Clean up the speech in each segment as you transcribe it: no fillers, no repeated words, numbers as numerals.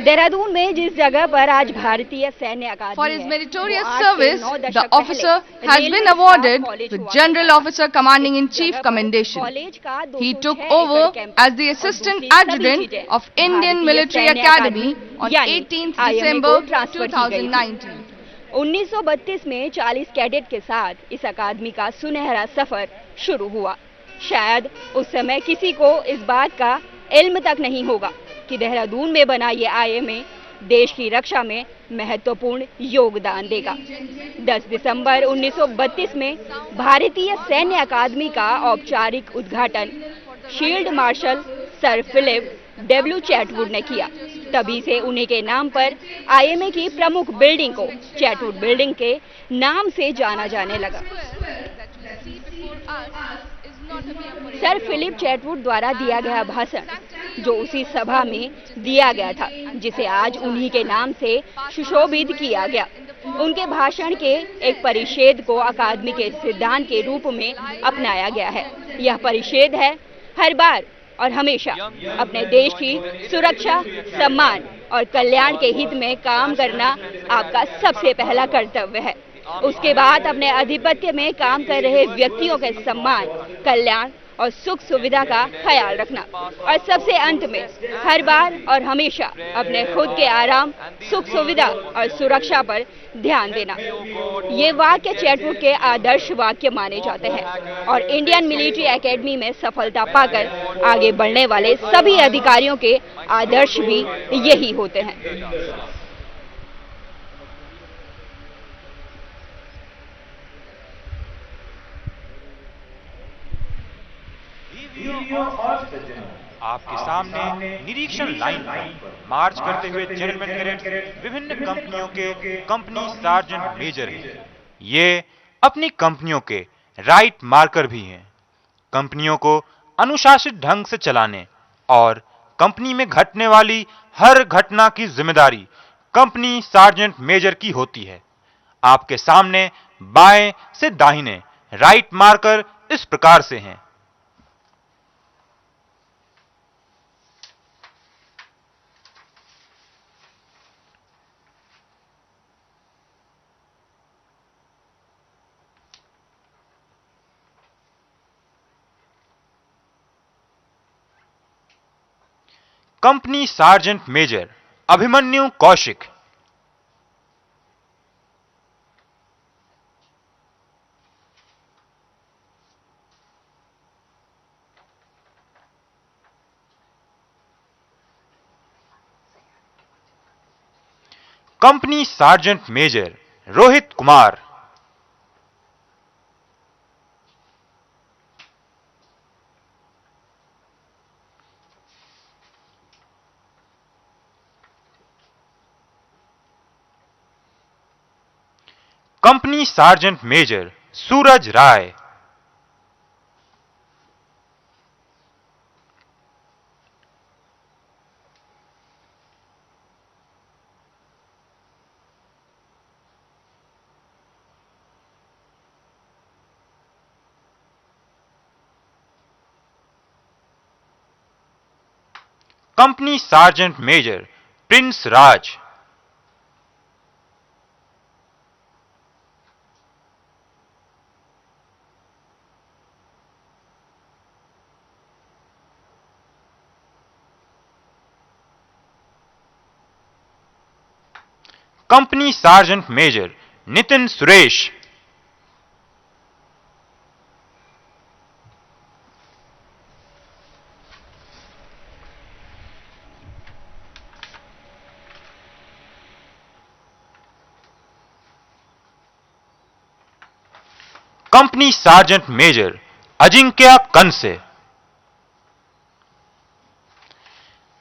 देहरादून में जिस जगह पर आज भारतीय सैन्य अकादमी For his meritorious service, the officer has been awarded with General Officer Commanding in Chief Commendation. He took over as the Assistant Adjutant of Indian Military Academy on 18th December 2019. 1932 में 40 cadet के साथ इस अकादमी का सुनहरा सफर शुरू हुआ। शायद उस समय किसी को इस बात का इल्म तक नहीं होगा कि देहरादून में बना ये आईएमए देश की रक्षा में महत्वपूर्ण योगदान देगा। 10 दिसंबर 1932 में भारतीय सैन्य अकादमी का औपचारिक उद्घाटन field marshal sir Philip W Chetwode ने किया। तभी से उन्हीं के नाम पर आईएमए की प्रमुख बिल्डिंग को चैटवुड बिल्डिंग के नाम से जाना जाने लगा। सर फिलिप चैटवुड द्वारा दिया गया भाषण, जो उसी सभा में दिया गया था, जिसे आज उन्हीं के नाम से सुशोभित किया गया। उनके भाषण के एक परिच्छेद को अकादमी के सिद्धांत के रूप में अपनाया गया है। यह परिच्छेद है, हर बार और हमेशा अपने देश की सुरक्षा, सम्मान और कल्याण के हित में काम करना आपका सबसे पहला कर्तव्य है। उसके बाद अपने आधिपत्य में काम कर रहे व्यक्तियों के सम्मान, कल्याण और सुख सुविधा का ख्याल रखना, और सबसे अंत में हर बार और हमेशा अपने खुद के आराम, सुख सुविधा और सुरक्षा पर ध्यान देना। ये वाक्य चैटवुड के आदर्श वाक्य माने जाते हैं और इंडियन मिलिट्री एकेडमी में सफलता पाकर आगे बढ़ने वाले सभी अधिकारियों के आदर्श भी यही होते हैं। आपके सामने निरीक्षण लाइन पर मार्च करते हुए जेंटलमैन कैडेट्स विभिन्न कंपनियों के कंपनी सार्जेंट मेजर हैं। ये अपनी कंपनियों के राइट मार्कर भी हैं। कंपनियों को अनुशासित ढंग से चलाने और कंपनी में घटने वाली हर घटना की जिम्मेदारी कंपनी सार्जेंट मेजर की होती है। आपके सामने बाएं से दाहिने राइट मार्कर इस प्रकार से हैं। Company sergeant major Abhimanyu Kaushik, company sergeant major Rohit Kumar, company sergeant major Suraj Rai, company sergeant major Prince Raj, company sergeant major Nitin Suresh, company sergeant major Ajinkya Kanse.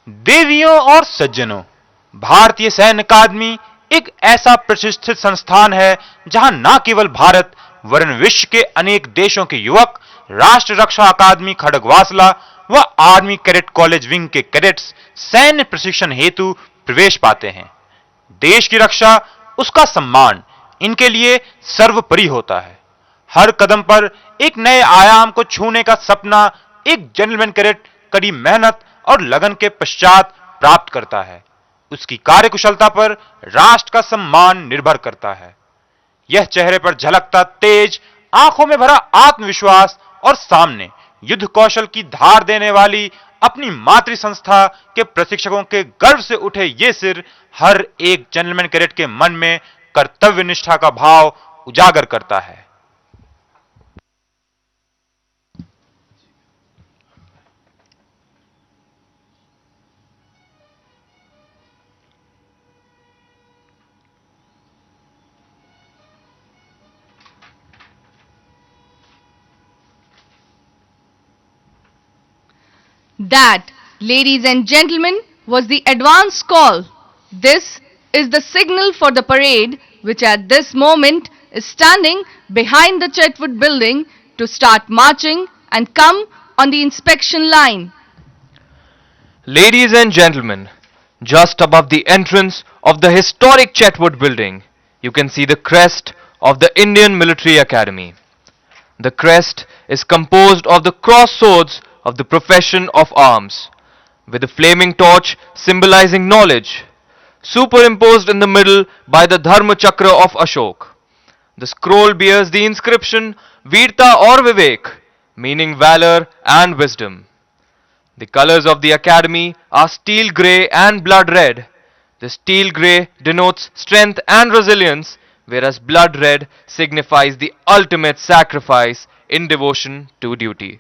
देवियों और सज्जनों, भारतीय सैन्य अकादमी एक ऐसा प्रतिष्ठित संस्थान है जहां न केवल भारत वरन विश्व के अनेक देशों के युवक राष्ट्र रक्षा अकादमी खड़गवासला व आर्मी कैडेट कॉलेज विंग के कैडेट्स सैन्य प्रशिक्षण हेतु प्रवेश पाते हैं। देश की रक्षा, उसका सम्मान इनके लिए सर्वोपरि होता है। हर कदम पर एक नए आयाम को छूने का सपना एक जेंटलमैन कैडेट कड़ी मेहनत और लगन के पश्चात प्राप्त करता है। उसकी कार्यकुशलता पर राष्ट्र का सम्मान निर्भर करता है। यह चेहरे पर झलकता तेज, आंखों में भरा आत्मविश्वास और सामने युद्ध कौशल की धार देने वाली अपनी मातृ संस्था के प्रशिक्षकों के गर्व से उठे ये सिर हर एक जेंटलमैन कैडेट के मन में कर्तव्य निष्ठा का भाव उजागर करता है। That, ladies and gentlemen, was the advance call. This is the signal for the parade, which at this moment is standing behind the Chetwood building to start marching and come on the inspection line. Ladies and gentlemen, just above the entrance of the historic Chetwood building, you can see the crest of the Indian Military Academy. The crest is composed of the cross swords of the profession of arms, with a flaming torch symbolizing knowledge, superimposed in the middle by the Dharma Chakra of Ashok. The scroll bears the inscription Veerta or Vivek, meaning valor and wisdom. The colors of the academy are steel grey and blood red. The steel grey denotes strength and resilience, whereas blood red signifies the ultimate sacrifice in devotion to duty.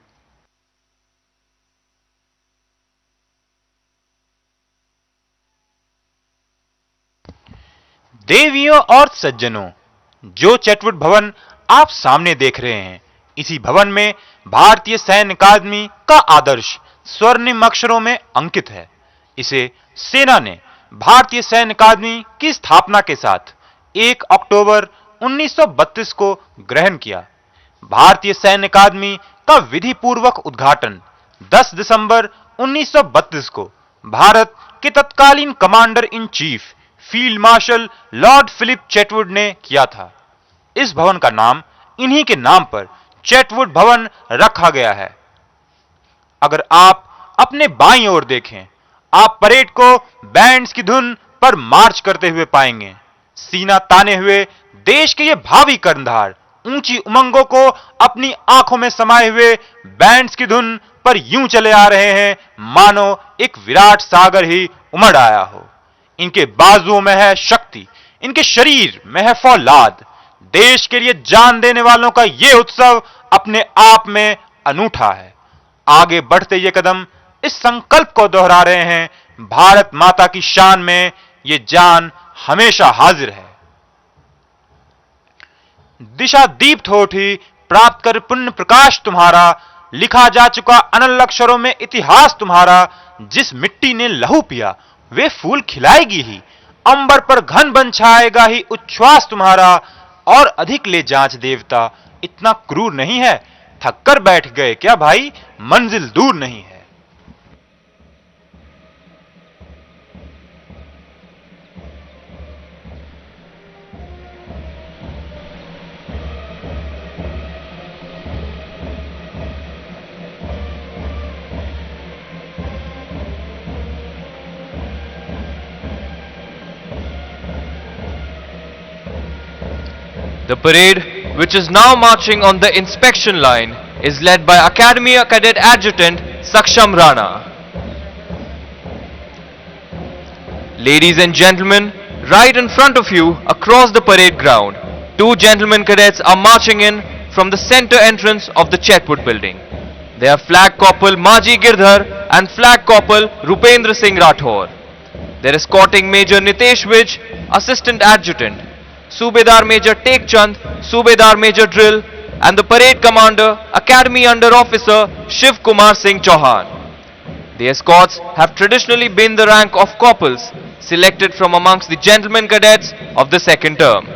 देवियों और सज्जनों, जो चेटवुड भवन आप सामने देख रहे हैं, इसी भवन में भारतीय सैन्य अकादमी का आदर्श स्वर्णिम अक्षरों में अंकित है। इसे सेना ने भारतीय सैन्य अकादमी की स्थापना के साथ 1 अक्टूबर 1932 को ग्रहण किया। भारतीय सैन्य अकादमी का विधि पूर्वक उद्घाटन 10 दिसंबर 1932 को भारत के तत्कालीन commander in chief field marshal Lord Philip Chetwode ने किया था। इस भवन का नाम इन्हीं के नाम पर चेटवुड भवन रखा गया है। अगर आप अपने बाईं ओर देखें, आप परेड को बैंड्स की धुन पर मार्च करते हुए पाएंगे। सीना ताने हुए देश के ये भावी कर्णधार ऊंची उमंगों को अपनी आंखों में समाये हुए बैंड्स की धुन पर यूं चले आ रहे हैं मानो एक विराट सागर ही उमड़ आया हो। इनके बाजुओं में है शक्ति, इनके शरीर में है फौलाद। देश के लिए जान देने वालों का यह उत्सव अपने आप में अनूठा है। आगे बढ़ते ये कदम इस संकल्प को दोहरा रहे हैं, भारत माता की शान में ये जान हमेशा हाजिर है। दिशा दीप्त हो उठी, प्राप्त कर पुण्य प्रकाश तुम्हारा, लिखा जा चुका अनल अक्षरों में इतिहास तुम्हारा। जिस मिट्टी ने लहू पिया वे फूल खिलाएगी ही, अंबर पर घन बन छाएगा ही उच्छ्वास तुम्हारा। और अधिक ले जांच देवता, इतना क्रूर नहीं है, थक कर बैठ गए क्या भाई, मंजिल दूर नहीं है। The parade, which is now marching on the inspection line, is led by Academy Cadet Adjutant Saksham Rana. Ladies and gentlemen, right in front of you, across the parade ground, 2 gentlemen cadets are marching in from the center entrance of the Chetwood building. They are Flag Corporal Maji Girdhar and Flag Corporal Rupendra Singh Rathore. They are escorting Major Nitesh Vij, Assistant Adjutant, Subedar Major Tek Chand, Subedar Major Drill, and the Parade Commander, Academy Under Officer Shiv Kumar Singh Chauhan. The escorts have traditionally been the rank of corporals, selected from amongst the gentlemen cadets of the second term.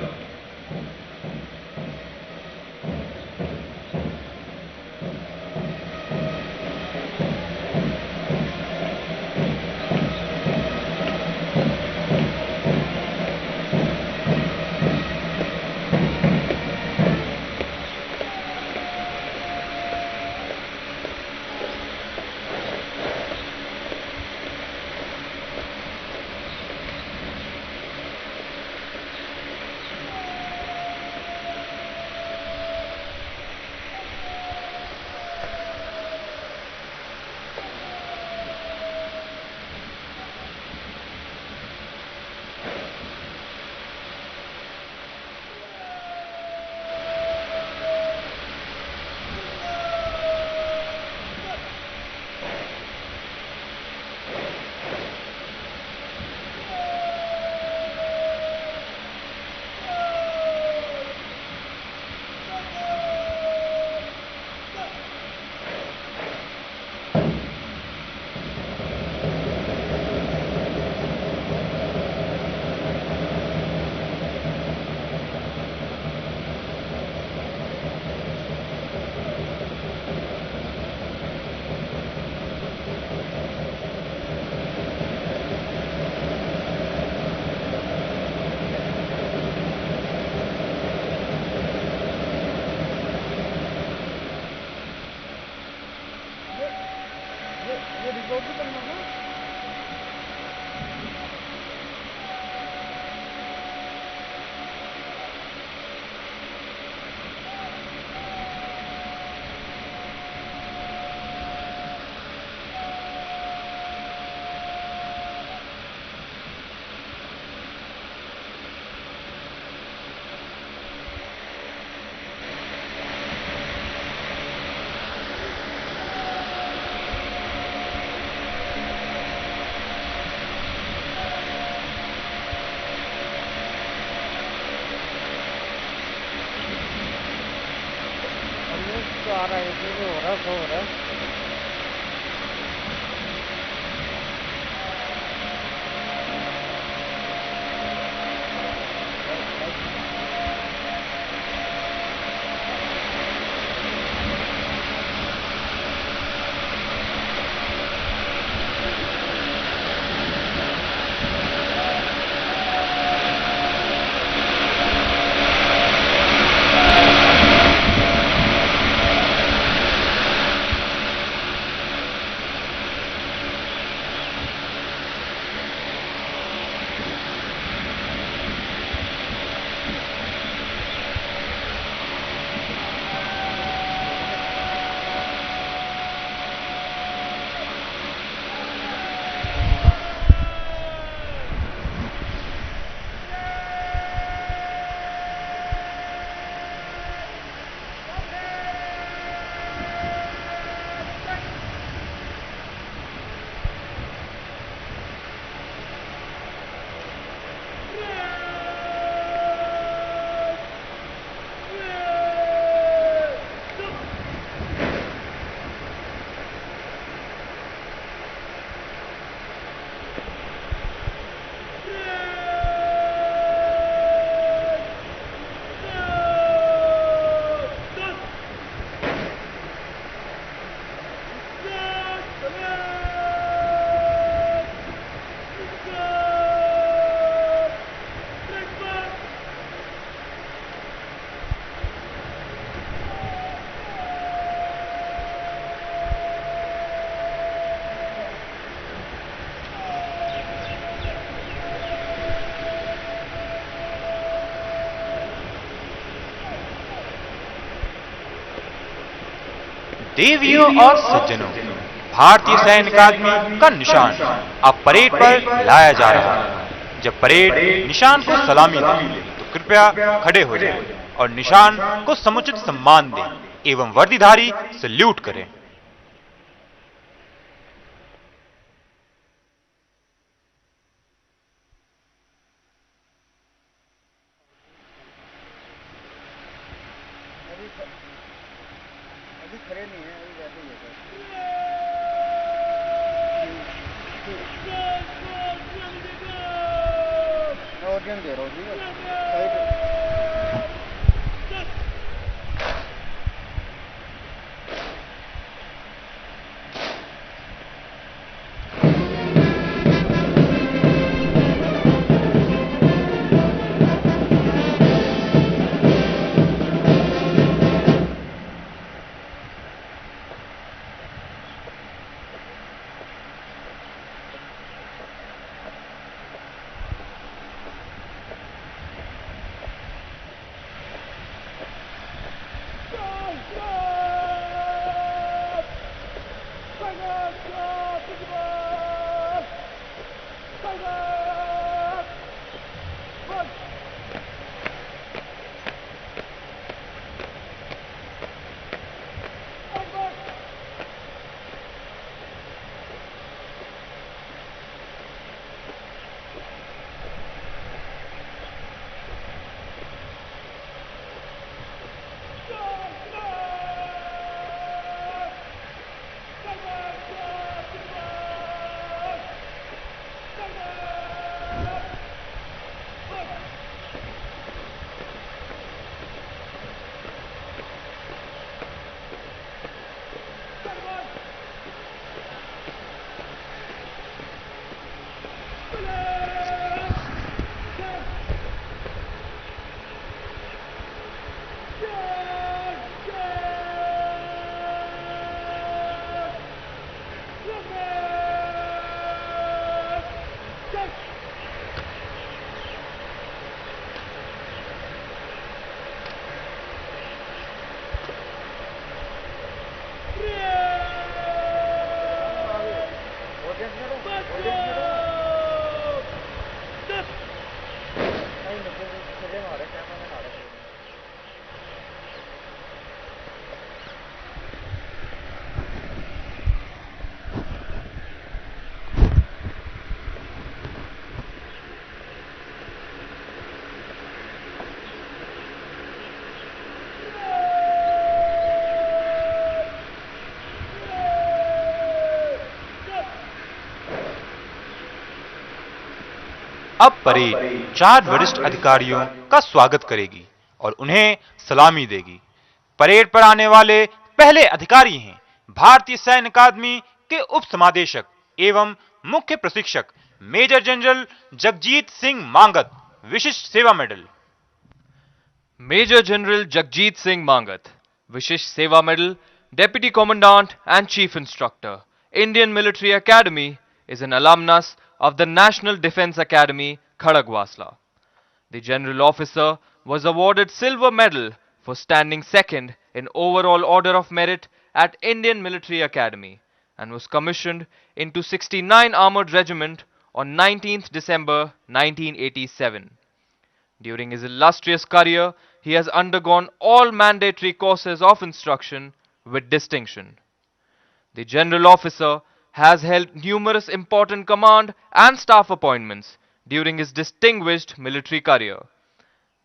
आ रहा है, हो रहा है, हो रहा है। देवियों और सज्जनों, भारतीय सैन्य अकादमी का निशान अब परेड पर लाया जा रहा है। जब परेड निशान को सलामी दे तो कृपया खड़े हो जाएं और निशान को समुचित सम्मान दें एवं वर्दीधारी सल्यूट करें। अभी खड़े नहीं है, अभी बैठे ही है। मैं ऑडियंस दे रहा हूँ, ठीक है? साइड अब परेड 4 वरिष्ठ अधिकारियों का स्वागत करेगी और उन्हें सलामी देगी। परेड पर आने वाले पहले अधिकारी हैं भारतीय सैन्य अकादमी के उप समादेशक एवं मुख्य प्रशिक्षक मेजर जनरल जगजीत सिंह मांगत, विशिष्ट सेवा medal. Major General Jagjit Singh Mangat, Vishish Seva Medal, Deputy Commandant and Chief Instructor, Indian Military Academy, is an alumnus of the National Defence Academy, Khadagwasla. The General Officer was awarded Silver Medal for standing second in overall order of merit at Indian Military Academy and was commissioned into 69 Armoured Regiment on 19th December 1987. During his illustrious career, he has undergone all mandatory courses of instruction with distinction. The General Officer has held numerous important command and staff appointments during his distinguished military career.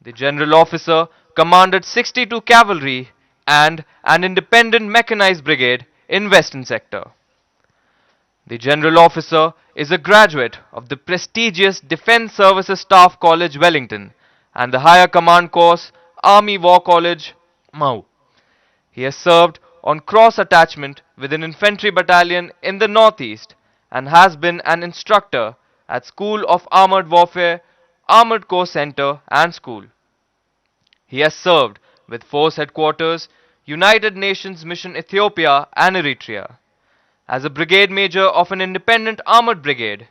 The General Officer commanded 62 cavalry and an independent mechanized brigade in Western Sector. The General Officer is a graduate of the prestigious Defence Services Staff College, Wellington, and the Higher Command Course, Army War College, Mau. He has served on cross attachment with an infantry battalion in the Northeast and has been an instructor at School of Armored Warfare, Armored Corps Center and School. He has served with Force Headquarters, United Nations Mission Ethiopia and Eritrea, as a brigade major of an independent armored brigade,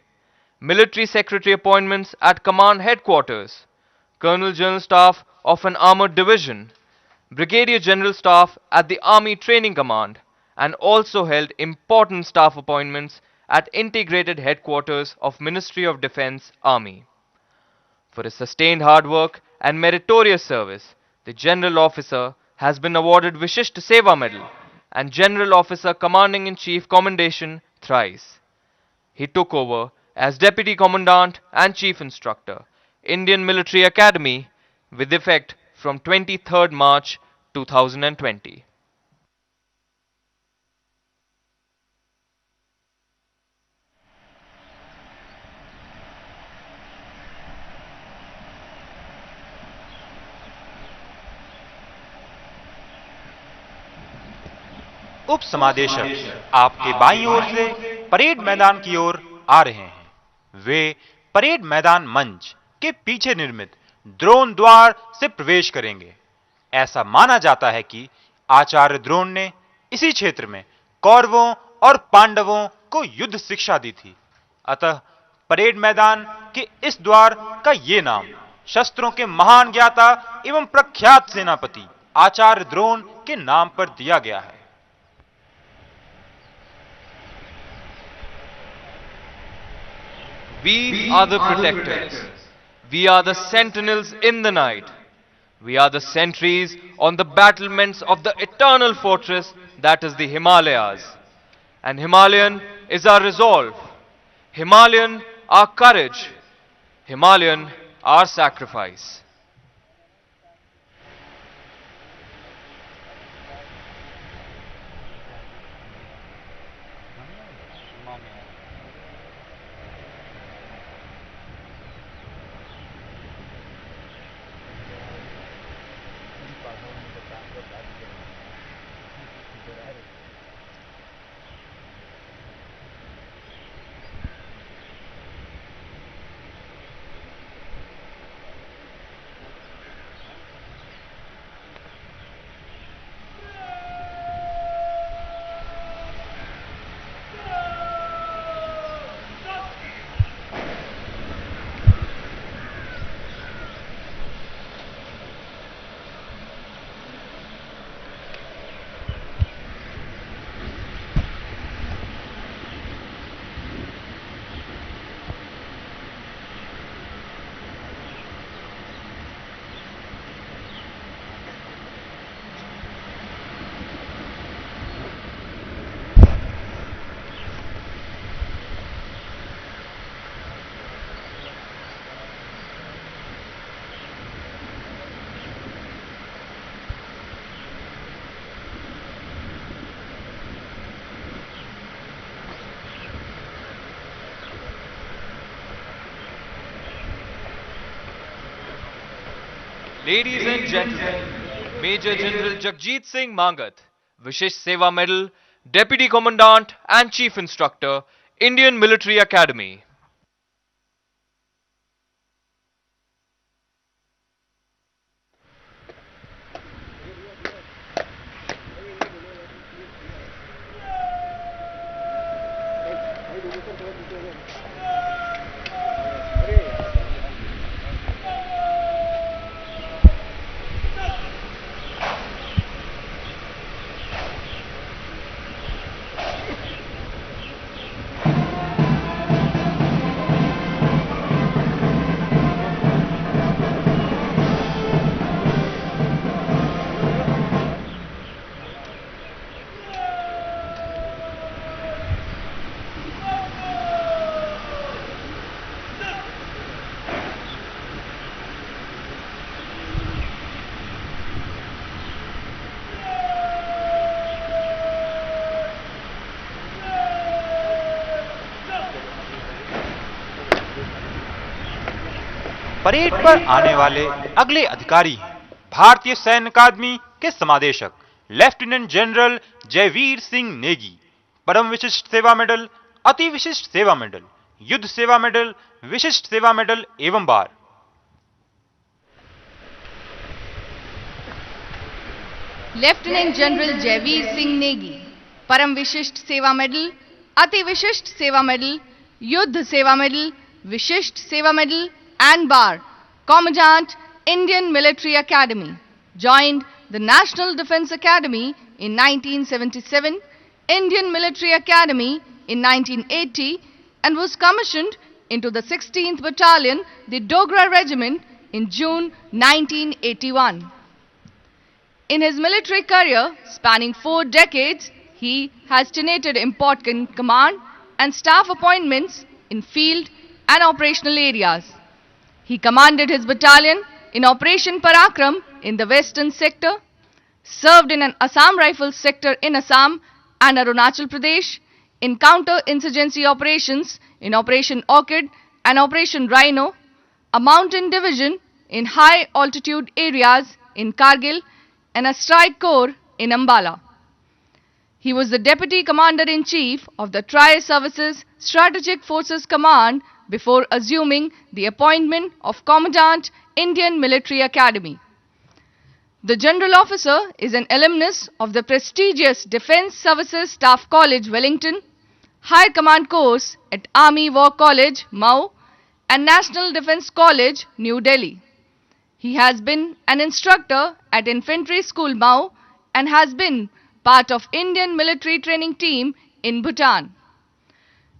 military secretary appointments at command headquarters, Colonel General Staff of an armored division, Brigadier General Staff at the Army Training Command, and also held important staff appointments at integrated headquarters of Ministry of Defence Army. For his sustained hard work and meritorious service, the General Officer has been awarded Vishisht Seva Medal and General Officer Commanding-in-Chief Commendation thrice. He took over as Deputy Commandant and Chief Instructor, Indian Military Academy, with effect from 23rd March 2020. उप समादेशक आपके बाईं ओर से parade मैदान की ओर आ रहे हैं। वे parade मैदान मंच के पीछे निर्मित द्रोण द्वार से प्रवेश करेंगे। ऐसा माना जाता है कि आचार्य द्रोण ने इसी क्षेत्र में कौरवों और पांडवों को युद्ध शिक्षा दी थी। अतः परेड मैदान के इस द्वार का ये नाम शस्त्रों के महान ज्ञाता एवं प्रख्यात सेनापति आचार्य द्रोण के नाम पर दिया गया है। We are the protectors. We are the sentinels in the night. We are the sentries on the battlements of the eternal fortress that is the Himalayas. And Himalayan is our resolve. Himalayan our courage. Himalayan our sacrifice. Ladies and gentlemen, Major General Jagjit Singh Mangat, Vishish Seva Medal, Deputy Commandant and Chief Instructor, Indian Military Academy. Parade पर आने वाले अगले अधिकारी हैं भारतीय सैन्य अकादमी के समादेशक lieutenant general Jaiveer Singh Negi, परम विशिष्ट सेवा मेडल, अति विशिष्ट सेवा मेडल, युद्ध सेवा मेडल, विशिष्ट सेवा मेडल एवं बार। लेफ्टिनेंट जनरल जयवीर सिंह नेगी, परम विशिष्ट सेवा मेडल, अति विशिष्ट सेवा मेडल, युद्ध सेवा मेडल, विशिष्ट सेवा medal and bar, Commandant, Indian Military Academy, joined the National Defence Academy in 1977, Indian Military Academy in 1980, and was commissioned into the 16th Battalion, the Dogra Regiment, in June 1981. In his military career, spanning 4 decades, he has tenanted important command and staff appointments in field and operational areas. He commanded his battalion in Operation Parakram in the Western Sector, served in an Assam Rifles sector in Assam and Arunachal Pradesh, in counter-insurgency operations in Operation Orchid and Operation Rhino, a mountain division in high-altitude areas in Kargil, and a strike corps in Ambala. He was the Deputy Commander-in-Chief of the Tri-Services Strategic Forces Command before assuming the appointment of Commandant, Indian Military Academy. The General Officer is an alumnus of the prestigious Defence Services Staff College, Wellington, High Command course at Army War College, Mau, and National Defence College, New Delhi. He has been an instructor at Infantry School, Mau, and has been part of Indian Military Training Team in Bhutan.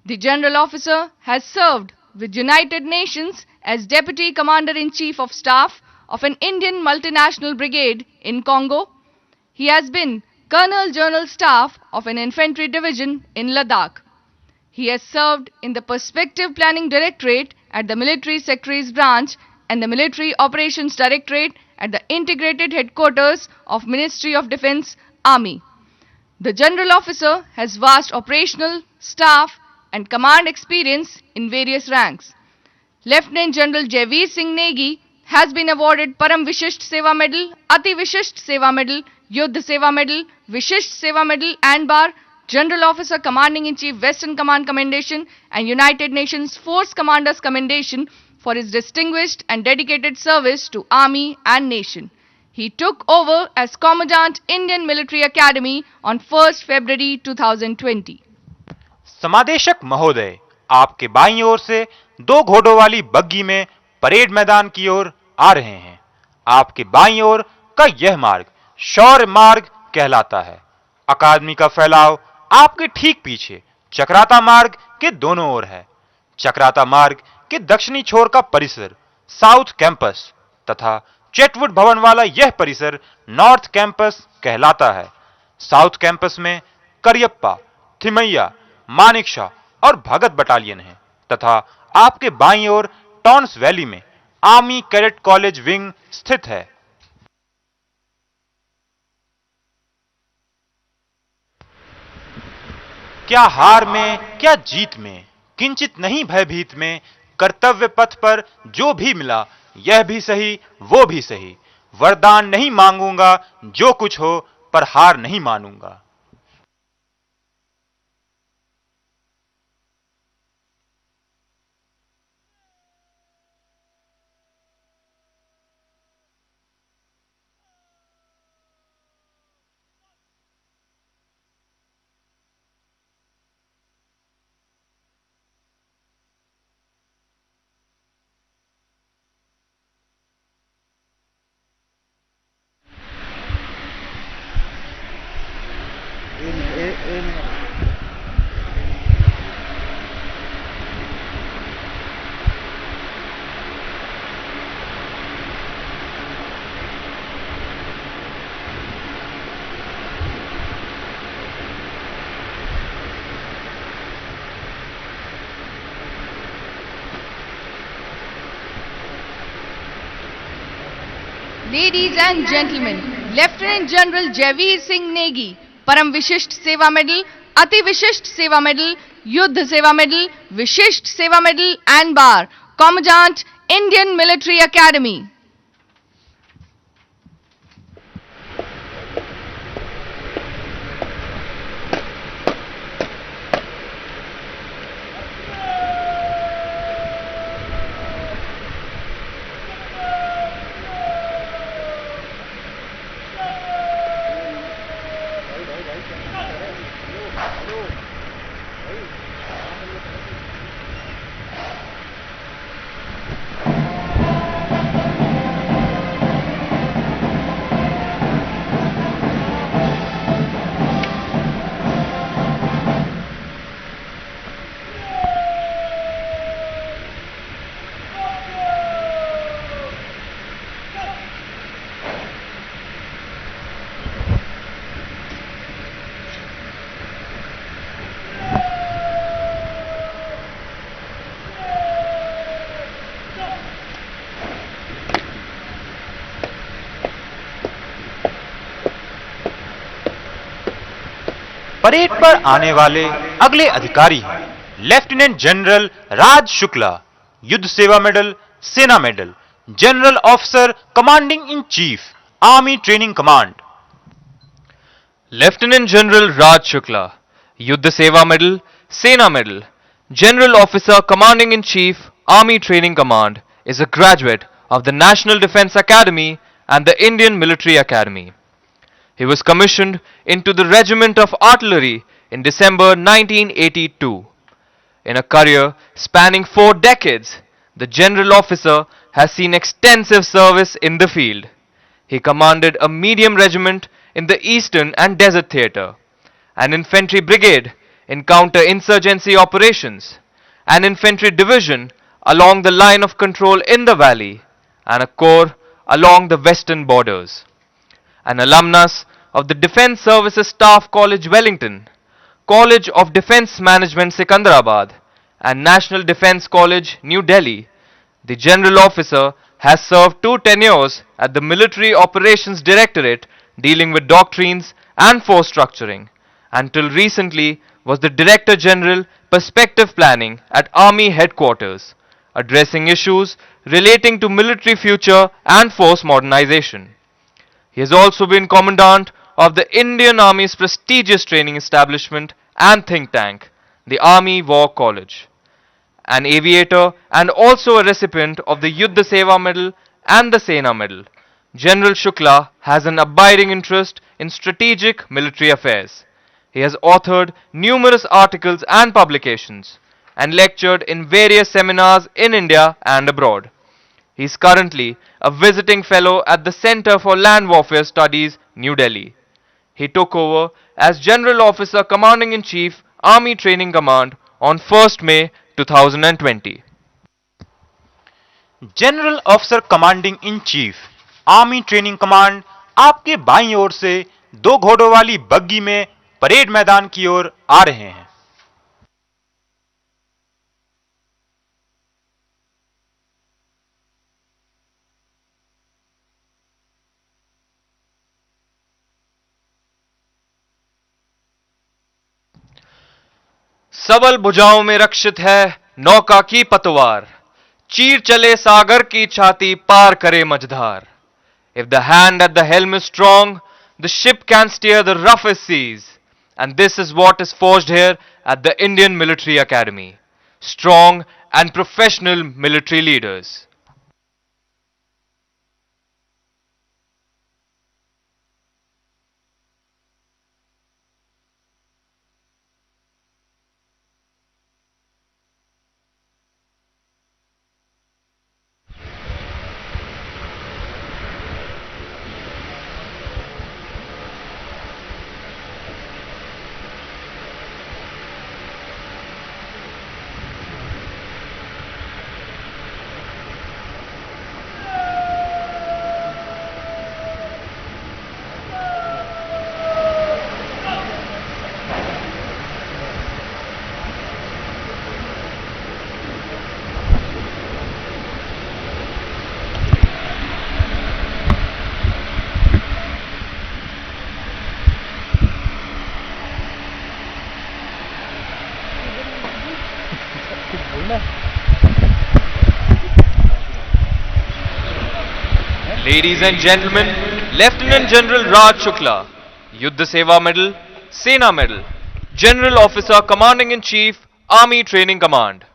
The General Officer has served with United Nations as Deputy Commander-in-Chief of Staff of an Indian multinational brigade in Congo. He has been Colonel General Staff of an infantry division in Ladakh. He has served in the Perspective Planning Directorate at the Military Secretaries Branch and the Military Operations Directorate at the Integrated Headquarters of Ministry of Defence, Army. The General Officer has vast operational, staff and command experience in various ranks. Lieutenant General Jaiveer Singh Negi has been awarded Param Vishisht Seva Medal, Ati Vishisht Seva Medal, Yuddha Seva Medal, Vishisht Seva Medal and Bar, General Officer Commanding-in-Chief Western Command Commendation and United Nations Force Commanders Commendation for his distinguished and dedicated service to Army and Nation. He took over as Commandant, Indian Military Academy on 1st February 2020. समादेशक महोदय, आपके बाईं ओर से 2 घोड़ों वाली बग्गी में parade मैदान की ओर आ रहे हैं। आपके बाईं ओर का यह मार्ग शौर्य मार्ग कहलाता है। अकादमी का फैलाव आपके ठीक पीछे चक्राता मार्ग के दोनों ओर है। चक्राता मार्ग के दक्षिणी छोर का परिसर साउथ कैंपस तथा चेटवुड भवन वाला यह परिसर नॉर्थ कैंपस कहलाता है। साउथ कैंपस में करियप्पा, थिमैया, मानिकशा और भगत बटालियन है तथा आपके बाईं ओर टॉन्स वैली में आर्मी कैडेट कॉलेज विंग स्थित है। क्या हार में, क्या जीत में, किंचित नहीं भयभीत में, कर्तव्य पथ पर जो भी मिला, यह भी सही, वो भी सही, वरदान नहीं मांगूंगा, जो कुछ हो पर हार नहीं मानूंगा। in Ladies and gentlemen, Lieutenant General Javeer Singh Negi, Param Vishisht Seva Medal, Ati Vishisht Seva Medal, Yuddha Seva Medal, Vishisht Seva Medal and Bar, Commandant, Indian Military Academy. Parade पर आने वाले अगले अधिकारी हैं लेफ्टिनेंट जनरल राज शुक्ला, युद्ध सेवा medal, सेना medal, general officer commanding in chief, army training command. Lieutenant General Raj Shukla, Yuddha Seva Medal, Sena Medal, General Officer Commanding in Chief, Army Training Command, is a graduate of the National Defence Academy and the Indian Military Academy. He was commissioned into the Regiment of Artillery in December 1982. In a career spanning 4 decades, the General Officer has seen extensive service in the field. He commanded a medium regiment in the Eastern and Desert Theatre, an infantry brigade in counter-insurgency operations, an infantry division along the line of control in the valley, and a corps along the western borders. An alumnus of the Defence Services Staff College Wellington, College of Defence Management Secunderabad, and National Defence College New Delhi, the General Officer has served 2 tenures at the Military Operations Directorate dealing with doctrines and force structuring, until recently was the Director General Perspective Planning at Army Headquarters, addressing issues relating to military future and force modernization. He has also been Commandant of the Indian Army's prestigious training establishment and think tank, the Army War College. An aviator and also a recipient of the Yuddha Seva Medal and the Sena Medal, General Shukla has an abiding interest in strategic military affairs. He has authored numerous articles and publications and lectured in various seminars in India and abroad. He is currently a visiting fellow at the Center for Land Warfare Studies, New Delhi. He took over as General Officer Commanding in Chief, Army Training Command on 1st May 2020. General officer commanding in chief, army training command आपके बाईं ओर से 2 घोड़ों वाली बग्गी में parade मैदान की ओर आ रहे हैं। सबल भुजाओं में रक्षित है नौका की पतवार, चीर चले सागर की छाती पार करे मझधार। If the hand at the helm is strong, the ship can steer the roughest seas. And this is what is forged here at the Indian Military Academy. Strong and professional military leaders. Ladies and gentlemen, Lieutenant General Raj Shukla, Yuddha Seva Medal, Sena Medal, General Officer Commanding in Chief, Army Training Command.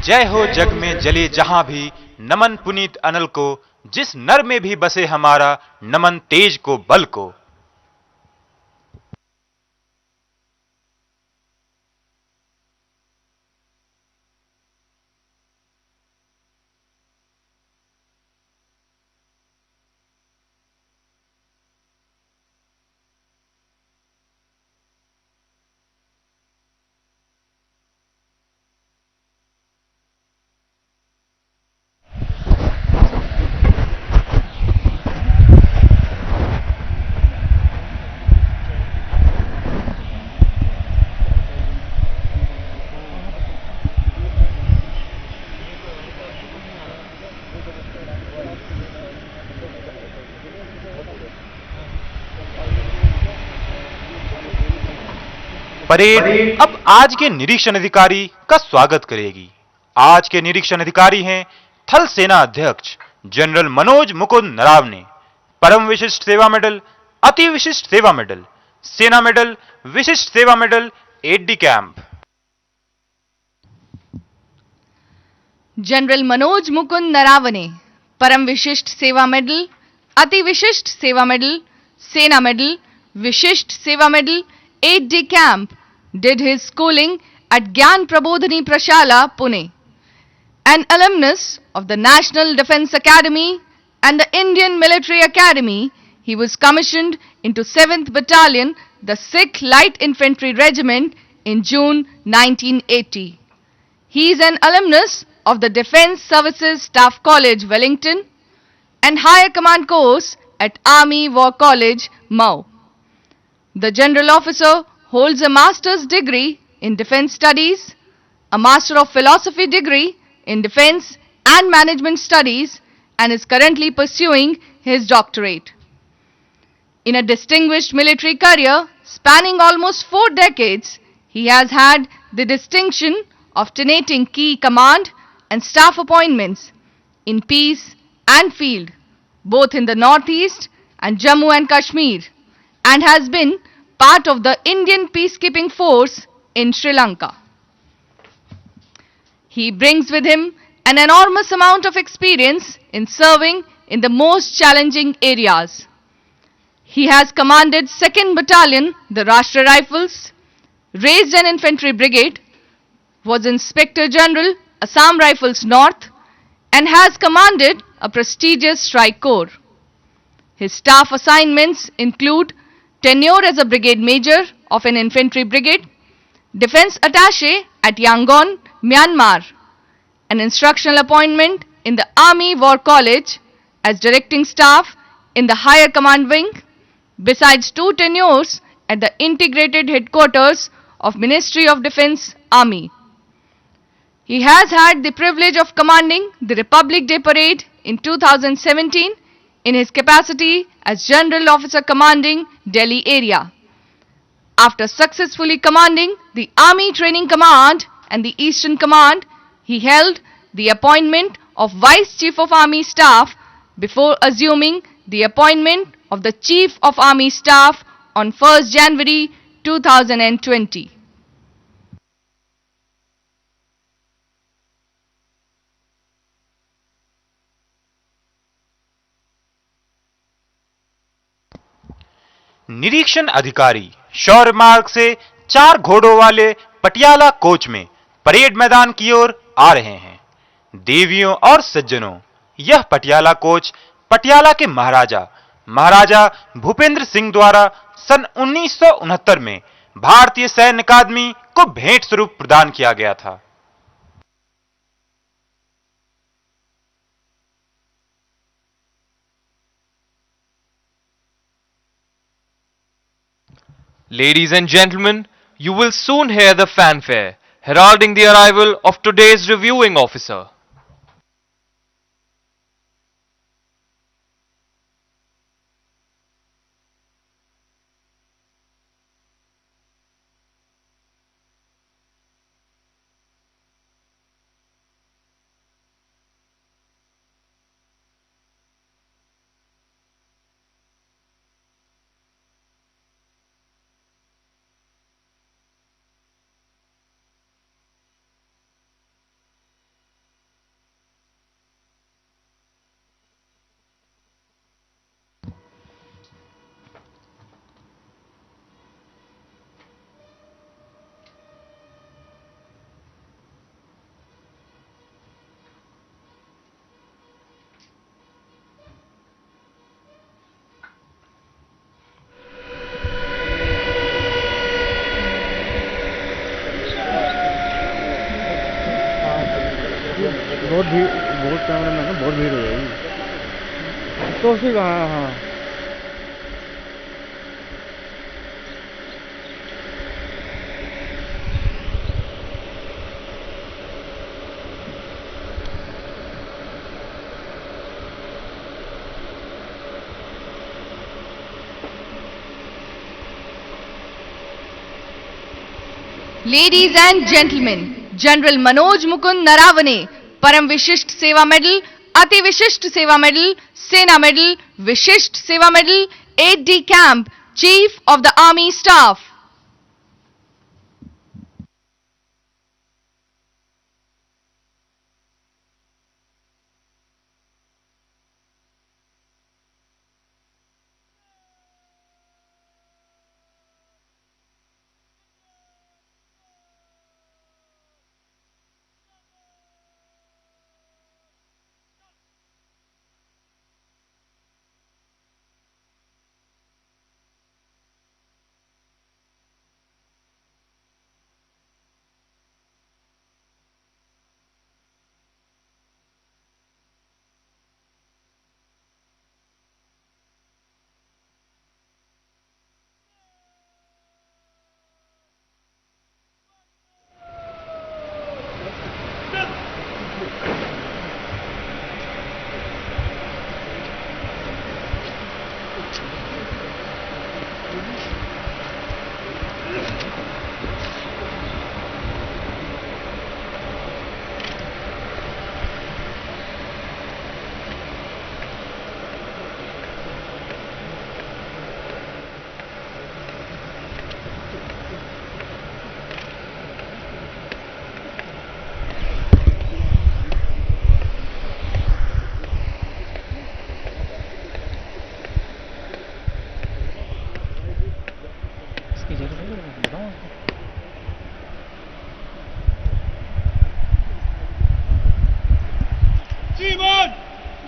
जय हो जग में जले जहां भी, नमन पुनीत अनल को, जिस नर में भी बसे हमारा, नमन तेज को बल को। परेड अब आज के निरीक्षण अधिकारी का स्वागत करेगी। आज के निरीक्षण अधिकारी हैं थल सेना अध्यक्ष जनरल मनोज मुकुंद नरावने, परम विशिष्ट सेवा मेडल, अति विशिष्ट सेवा मेडल, सेना मेडल, विशिष्ट सेवा medal, Ed D camp. General Manoj Mukund Naravane, परम विशिष्ट सेवा मेडल, अति विशिष्ट सेवा मेडल, सेना मेडल, विशिष्ट सेवा medal, 8D camp, did his schooling at Gyan Prabodhini Prashala, Pune. An alumnus of the National Defence Academy and the Indian Military Academy, he was commissioned into 7th Battalion, the Sikh Light Infantry Regiment in June 1980. He is an alumnus of the Defence Services Staff College, Wellington, and Higher Command course at Army War College, Mau. The General Officer holds a Master's degree in Defence Studies, a Master of Philosophy degree in Defence and Management Studies, and is currently pursuing his doctorate. In a distinguished military career spanning almost 4 decades, he has had the distinction of tenating key command and staff appointments in peace and field, both in the Northeast and Jammu and Kashmir, and has been part of the Indian peacekeeping force in Sri Lanka. He brings with him an enormous amount of experience in serving in the most challenging areas. He has commanded 2nd Battalion, the Rashtra Rifles, raised an infantry brigade, was Inspector General, Assam Rifles North, and has commanded a prestigious strike corps. His staff assignments include tenure as a brigade major of an infantry brigade, defense attaché at Yangon, Myanmar, an instructional appointment in the Army War College as directing staff in the Higher Command Wing, besides 2 tenures at the Integrated Headquarters of Ministry of Defence, Army. He has had the privilege of commanding the Republic Day Parade in 2017 in his capacity as General Officer Commanding Delhi Area. After successfully commanding the Army Training Command and the Eastern Command, he held the appointment of Vice Chief of Army Staff before assuming the appointment of the Chief of Army Staff on 1st January 2020. निरीक्षण अधिकारी शौर्य मार्ग से 4 घोड़ों वाले Patiala coach में parade मैदान की ओर आ रहे हैं। देवियों और सज्जनों, यह पटियाला कोच पटियाला के महाराजा भूपेंद्र सिंह द्वारा सन 1969 में भारतीय सैन्य अकादमी को भेंट स्वरूप प्रदान किया गया था। Ladies and gentlemen, you will soon hear the fanfare heralding the arrival of today's reviewing officer. बहुत कैमरा मैन है, बहुत भीड़ हो जाएगी तो उसी का। हाँ हाँ Ladies and gentlemen, General Manoj Mukund Naravane, परम विशिष्ट सेवा मेडल, अति विशिष्ट सेवा मेडल, सेना मेडल, विशिष्ट सेवा medal, 8D camp, chief of the army staff.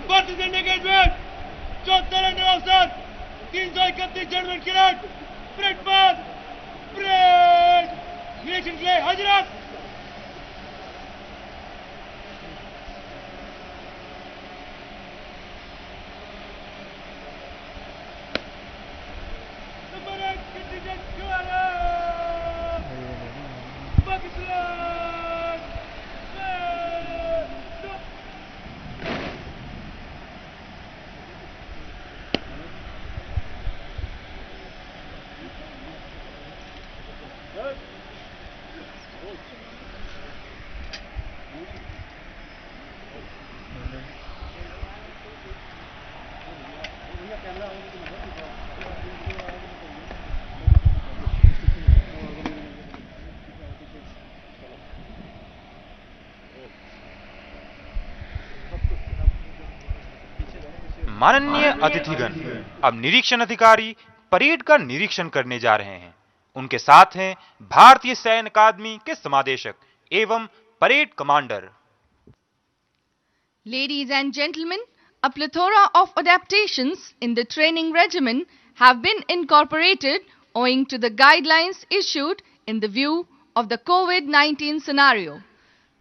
भारतीय सैन्य गेटवेट 74 रन अवसर 331 जर्मन कैडेट परेड पर परेड निरीक्षण के लिए हाजिर। माननीय अतिथिगण, अब निरीक्षण अधिकारी परेड का निरीक्षण करने जा रहे हैं। उनके साथ हैं भारतीय सैन्य अकादमी के समादेशक एवं parade commander. Ladies and gentlemen, a plethora of adaptations in the training regimen have been incorporated owing to the guidelines issued in the view of the COVID-19 scenario.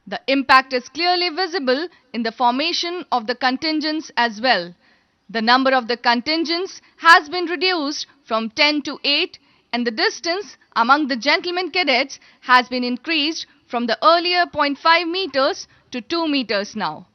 The impact is clearly visible in the formation of the contingents as well. The number of the contingents has been reduced from 10 to 8 and the distance among the gentlemen cadets has been increased from the earlier 0.5 meters to 2 meters now.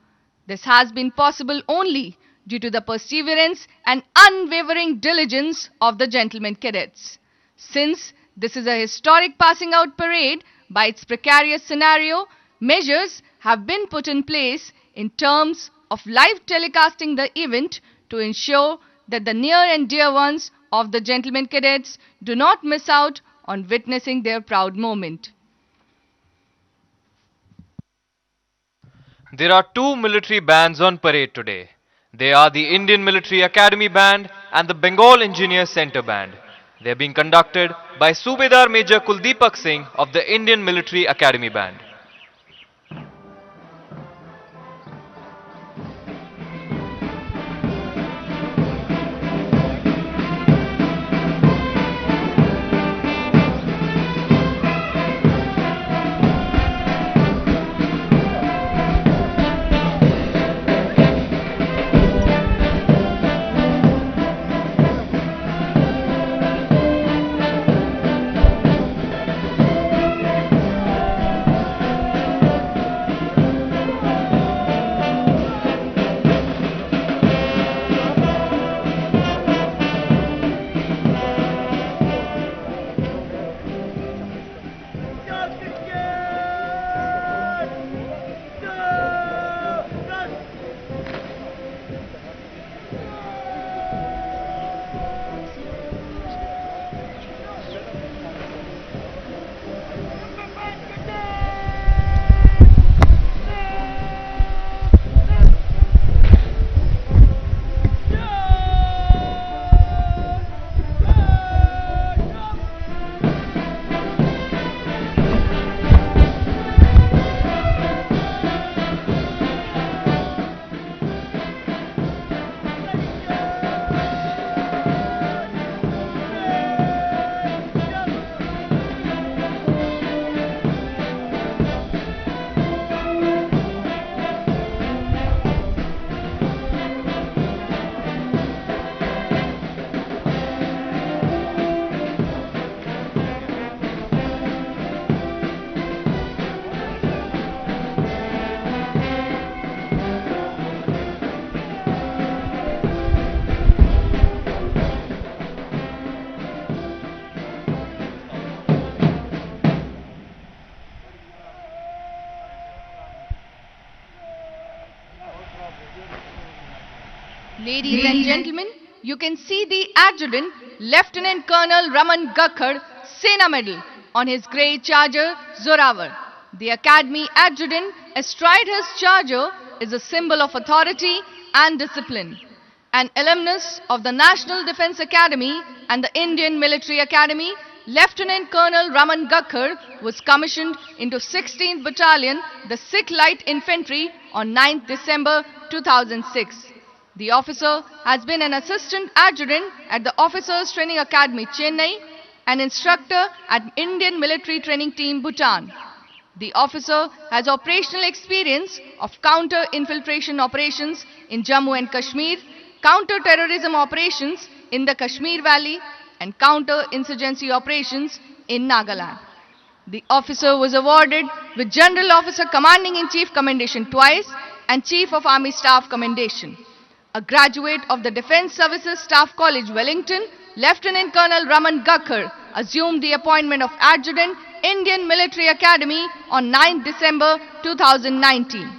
This has been possible only due to the perseverance and unwavering diligence of the gentlemen cadets. Since this is a historic passing out parade, by its precarious scenario, measures have been put in place in terms of live telecasting the event to ensure that the near and dear ones of the gentlemen cadets do not miss out on witnessing their proud moment. There are two military bands on parade today. They are the Indian Military Academy Band and the Bengal Engineers Center Band. They are being conducted by Subedar Major Kuldeepak Singh of the Indian Military Academy Band. Ladies and gentlemen, you can see the adjutant, Lieutenant Colonel Raman Gakhar, Sena Medal, on his grey charger, Zoravar. The Academy adjutant, astride his charger, is a symbol of authority and discipline. An alumnus of the National Defence Academy and the Indian Military Academy, Lieutenant Colonel Raman Gakhar was commissioned into 16th Battalion, the Sikh Light Infantry on 9th December 2006. The officer has been an assistant adjutant at the Officers Training Academy, Chennai, an instructor at Indian Military Training Team, Bhutan. The officer has operational experience of counter-infiltration operations in Jammu and Kashmir, counter-terrorism operations in the Kashmir Valley, and counter-insurgency operations in Nagaland. The officer was awarded with General Officer Commanding-in-Chief Commendation twice and Chief of Army Staff Commendation. A graduate of the Defence Services Staff College, Wellington, Lieutenant Colonel Raman Gakhar assumed the appointment of Adjutant, Indian Military Academy on 9 December 2019.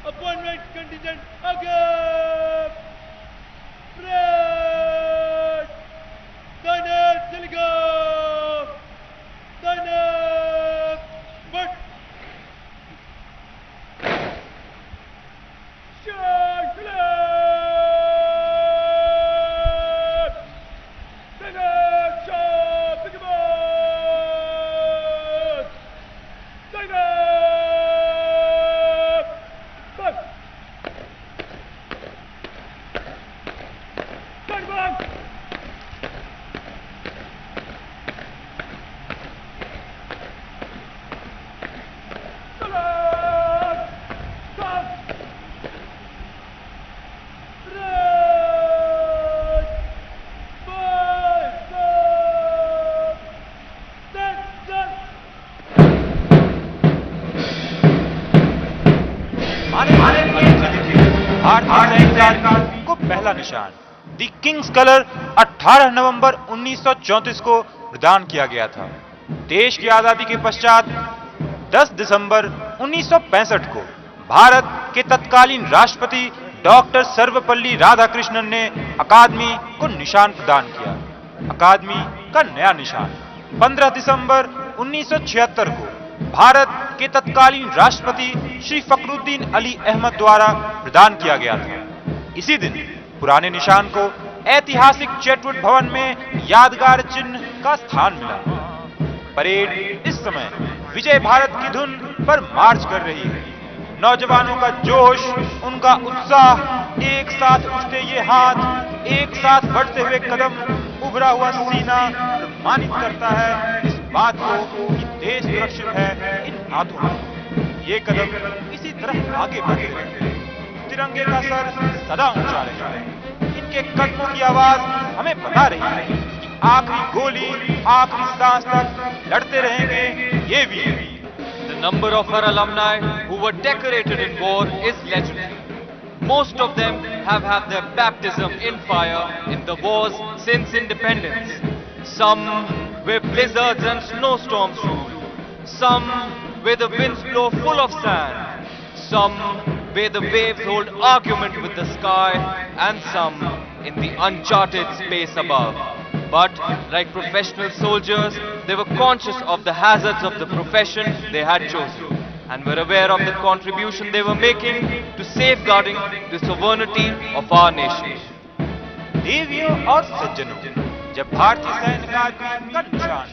Appointment contingent again. Red. Dynamic Telegraph. Dynamic. But. Shot left. Dynamic shot. Pick him up. Dynamic. भारतीय को पहला निशान दी Kings colour 18 नवंबर 1934 को प्रदान किया गया था। देश की आजादी के पश्चात 10 दिसंबर 1965 को भारत के तत्कालीन राष्ट्रपति डॉक्टर सर्वपल्ली राधाकृष्णन ने अकादमी को निशान प्रदान किया। अकादमी का नया निशान 15 दिसंबर 1976 को भारत के तत्कालीन राष्ट्रपति श्री फखरुद्दीन अली अहमद द्वारा प्रदान किया गया था। इसी दिन पुराने निशान को ऐतिहासिक चैटवुड भवन में यादगार चिन्ह का स्थान मिला। परेड इस समय विजय भारत की धुन पर मार्च कर रही है। नौजवानों का जोश, उनका उत्साह, एक साथ उठते ये हाथ, एक साथ बढ़ते हुए कदम, उभरा हुआ सीना प्रमाणित करता है इस बात को कि देश सुरक्षित है इन हाथों में। ये कदम इसी तरह आगे बढ़ते रहे, तिरंगे का सर सदा ऊंचा रहे। इनके कदमों की आवाज हमें बता रही है कि आखिरी गोली, आखिरी सांस तक लड़ते रहेंगे ये वीर। The number of our alumni who were decorated in war is legendary. Most of them have had their baptism in fire in the wars since independence. Some where blizzards and snowstorms rule. Some where the winds blow full of sand. Some where the waves hold argument with the sky, and some in the uncharted space above. But, like professional soldiers, they were conscious of the hazards of the profession they had chosen, and were aware of the contribution they were making to safeguarding the sovereignty of our nation. देवियों और सज्जनों, जब भारतीय सैन्य का आदमी का निशान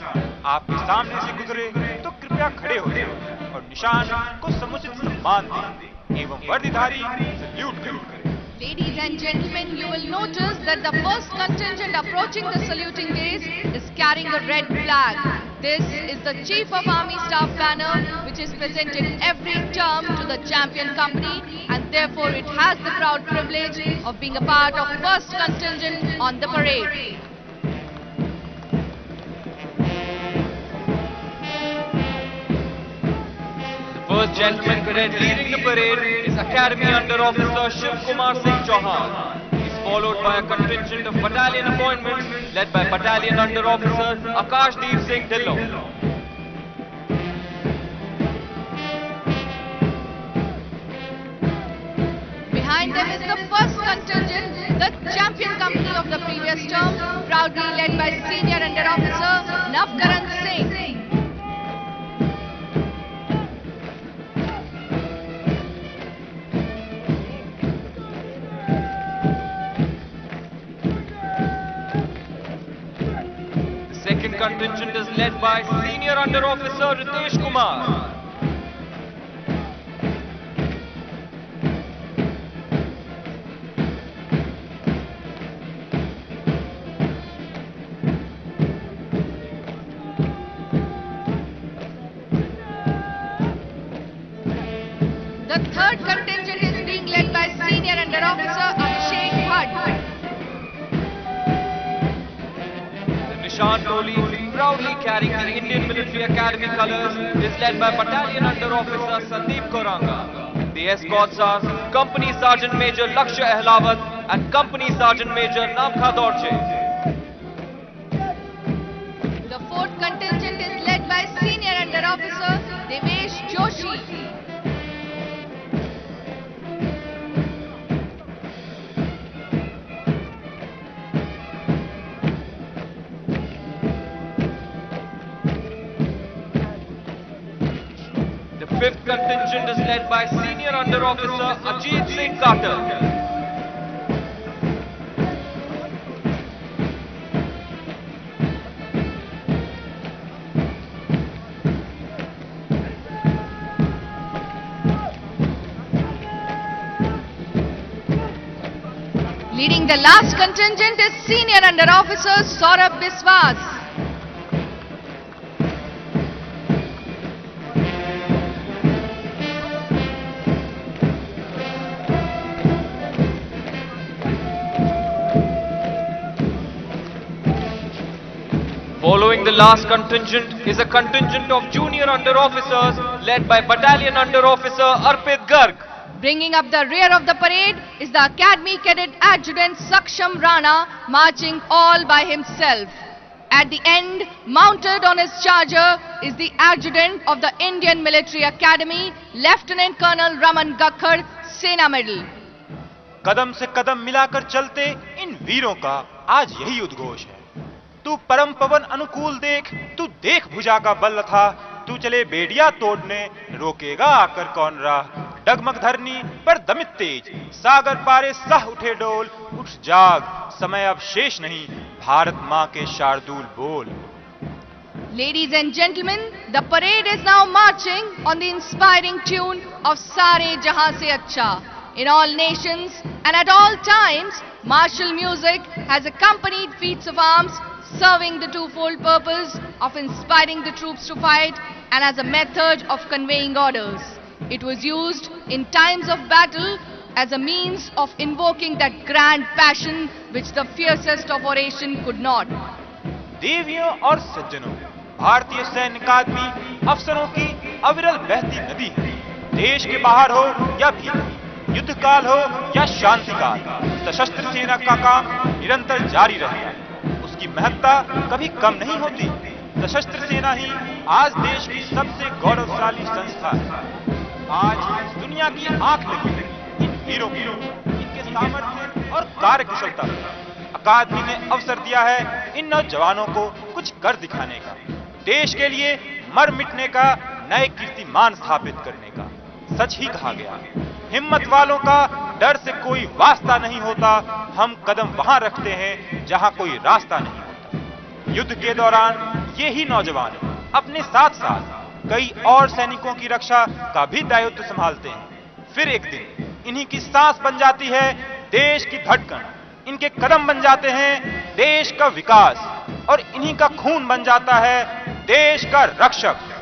आपके सामने से गुजरे तो कृपया खड़े हो जाएं और निशान को समुचित सम्मान दें एवं वर्दीधारी सल्यूट करें। Ladies and gentlemen, you will notice that the first contingent approaching the saluting days is carrying a red flag. This is the Chief of Army Staff banner, which is presented every term to the champion company, and therefore it has the proud privilege of being a part of first contingent on the parade. First gentleman cadet leading the parade is Academy Under Officer Shiv Kumar Singh Chauhan. He is followed by a contingent of battalion appointments led by Battalion Under Officer Akashdeep Singh Dhillon. Behind them is the first contingent, the champion company of the previous term, proudly led by Senior Under Officer Navkaran Singh. Second contingent is led by Senior Under Officer Ritesh Kumar. The third contingent is being led by Senior Under Officer Abhishek Bhatt. Nishan Toli, proudly carrying the Indian Military Academy colours, is led by Battalion Under Officer Sandeep Koranga. The escorts are Company Sergeant Major Lakshya Ahlawat and Company Sergeant Major Namkha Dorje. The fourth contingent is led by Senior Under Officer Devesh Joshi. The fifth contingent is led by Senior Under Officer Ajit Singh Carter. Leading the last contingent is Senior Under Officer Saurabh Biswas. Following the last contingent is a contingent of Junior Under Officers led by Battalion Under Officer Arpit Garg. Bringing up the rear of the parade is the Academy Cadet Adjutant Saksham Rana, marching all by himself. At the end, mounted on his charger, is the Adjutant of the Indian Military Academy, Lieutenant Colonel Raman Gakhar, Sena Medal. कदम से कदम मिलाकर चलते इन वीरों का आज यही उद्घोष है। तू परम पवन अनुकूल देख, तू देख भुजा का बल था, तू चले बेड़िया तोड़ने, रोकेगा आकर कौन राह। डगमग धरनी पर दमित तेज, सागर पारे सह उठे डोल, उठ जाग, समय अब शेष नहीं, भारत माँ के शार्दूल बोल। Ladies and gentlemen, the parade is now marching on the inspiring tune of Sare Jahan Se Acha. In all nations and at all times, martial music has accompanied feats of arms, serving the twofold purpose of inspiring the troops to fight and as a method of conveying orders. It was used in times of battle as a means of invoking that grand passion which the fiercest of oration could not. देवियों और सज्जनों, भारतीय सैन्य अकादमी अफसरों की अविरल बहती नदी है। देश के बाहर हो या भीतर, युद्ध काल हो या शांति काल, सशस्त्र सेना का काम निरंतर जारी रहता है। उसकी महत्ता कभी कम नहीं होती। सशस्त्र सेना ही आज देश की सबसे गौरवशाली संस्था है। आज दुनिया की आंख लगी हीरो, इनके सामर्थ्य और कार्यकुशलता। अकादमी ने अवसर दिया है इन नौजवानों को कुछ कर दिखाने का, देश के लिए मर मिटने का, नए कीर्तिमान स्थापित करने का। सच ही कहा गया, हिम्मत वालों का डर से कोई वास्ता नहीं होता। हम कदम वहां रखते हैं जहां कोई रास्ता नहीं होता। युद्ध के दौरान ये ही नौजवान अपने साथ साथ कई और सैनिकों की रक्षा का भी दायित्व संभालते हैं। फिर एक दिन इन्हीं की सांस बन जाती है देश की धड़कन, इनके कदम बन जाते हैं देश का विकास, और इन्हीं का खून बन जाता है देश का रक्षक।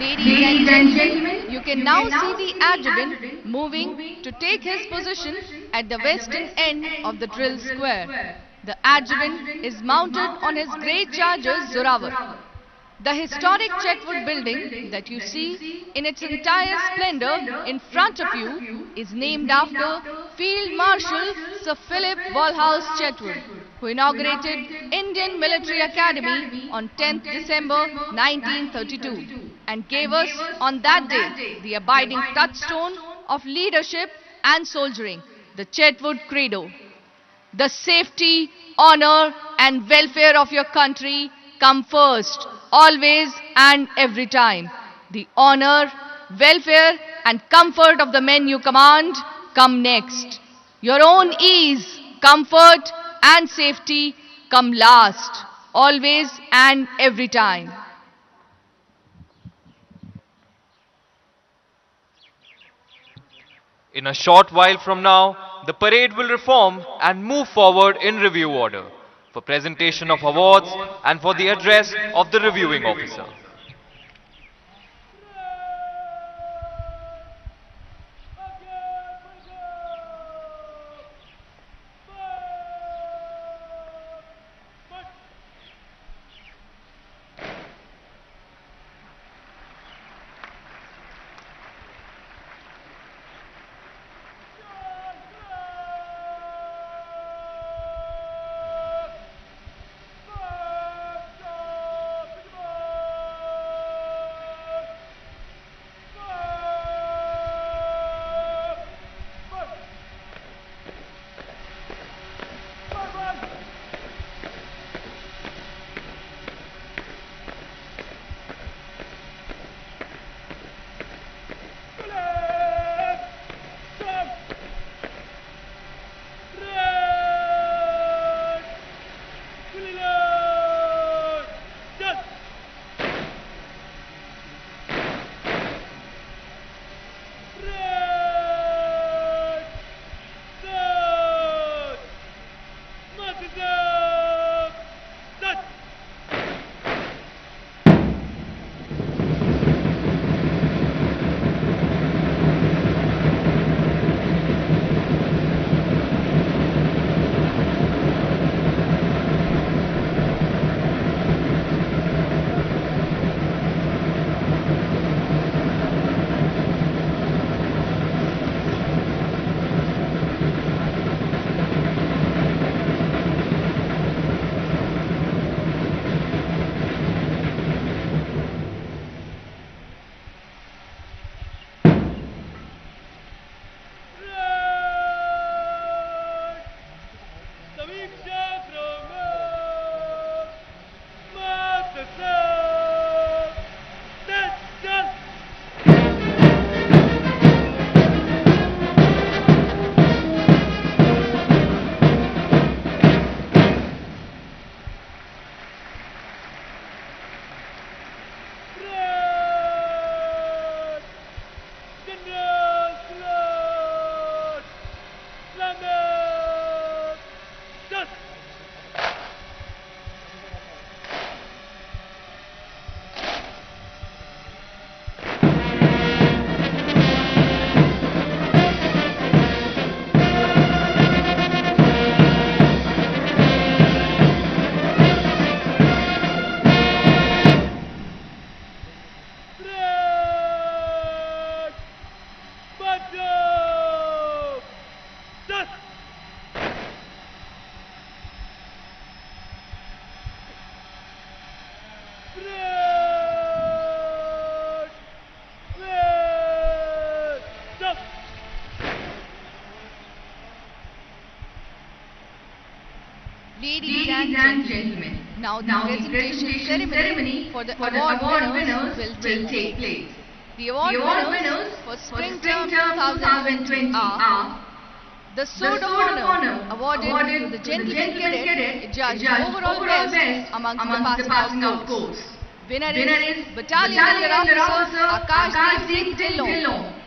Ladies and gentlemen, you can now see the adjutant moving to take his position at the western end of the drill square. The adjutant is mounted on his great charger Zorawar. The historic Chetwood building that you see in its entire splendor in front of you is named after Field Marshal Sir Philip Walhouse Chetwood, who inaugurated Indian Military Academy on 10th December 1932 and gave us on that day the abiding touchstone of leadership and soldiering, the Chetwood Credo. The safety, honor and welfare of your country come first, always and every time. The honor, welfare and comfort of the men you command come next. Your own ease, comfort and safety come last, always and every time. In a short while from now, the parade will reform and move forward in review order for presentation of awards and for the address of the reviewing officer. Ladies and gentlemen, now the presentation ceremony for the award winners will take place. The award winners for Spring Term 2020 are the Sword of Honor awarded to the Gentleman Cadet judged overall best amongst the passing out course. Winner is Battalion Leader Officer Akashdeep Singh Dhillon.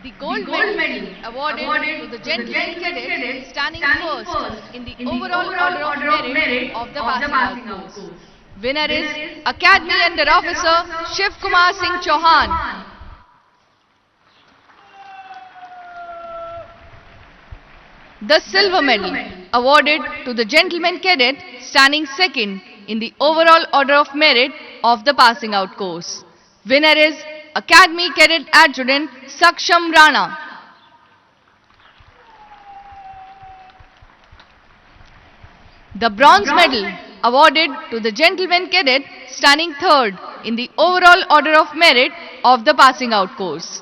The gold medal awarded to the Gentleman Cadet standing first in the overall order of merit of the passing out course. Winner is Academy Under Officer Shiv Kumar Singh Chauhan. The silver medal awarded to the Gentleman Cadet standing second in the overall order of merit of the passing out course. Winner is Academy Cadet Adjutant Saksham Rana. The bronze medal awarded to the Gentleman Cadet standing third in the overall order of merit of the passing out course.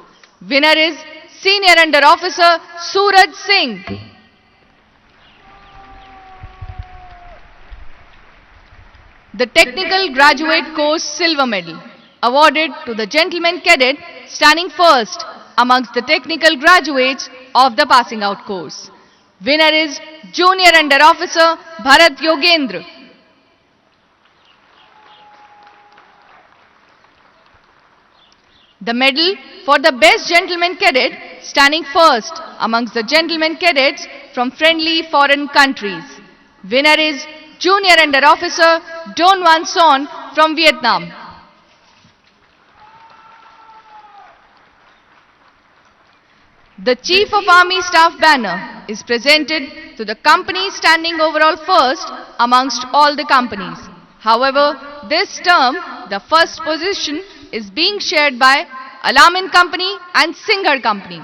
Winner is Senior Under Officer Suraj Singh. The Technical Graduate Course Silver Medal awarded to the Gentleman Cadet standing first amongst the technical graduates of the passing out course. Winner is Junior Under Officer Bharat Yogendra. The medal for the Best Gentleman Cadet standing first amongst the Gentleman Cadets from friendly foreign countries. Winner is Junior Under Officer Don Van Son from Vietnam. The Chief of Army Staff banner is presented to the company standing overall first amongst all the companies. However, this term, the first position is being shared by Alamin Company and Singhar Company.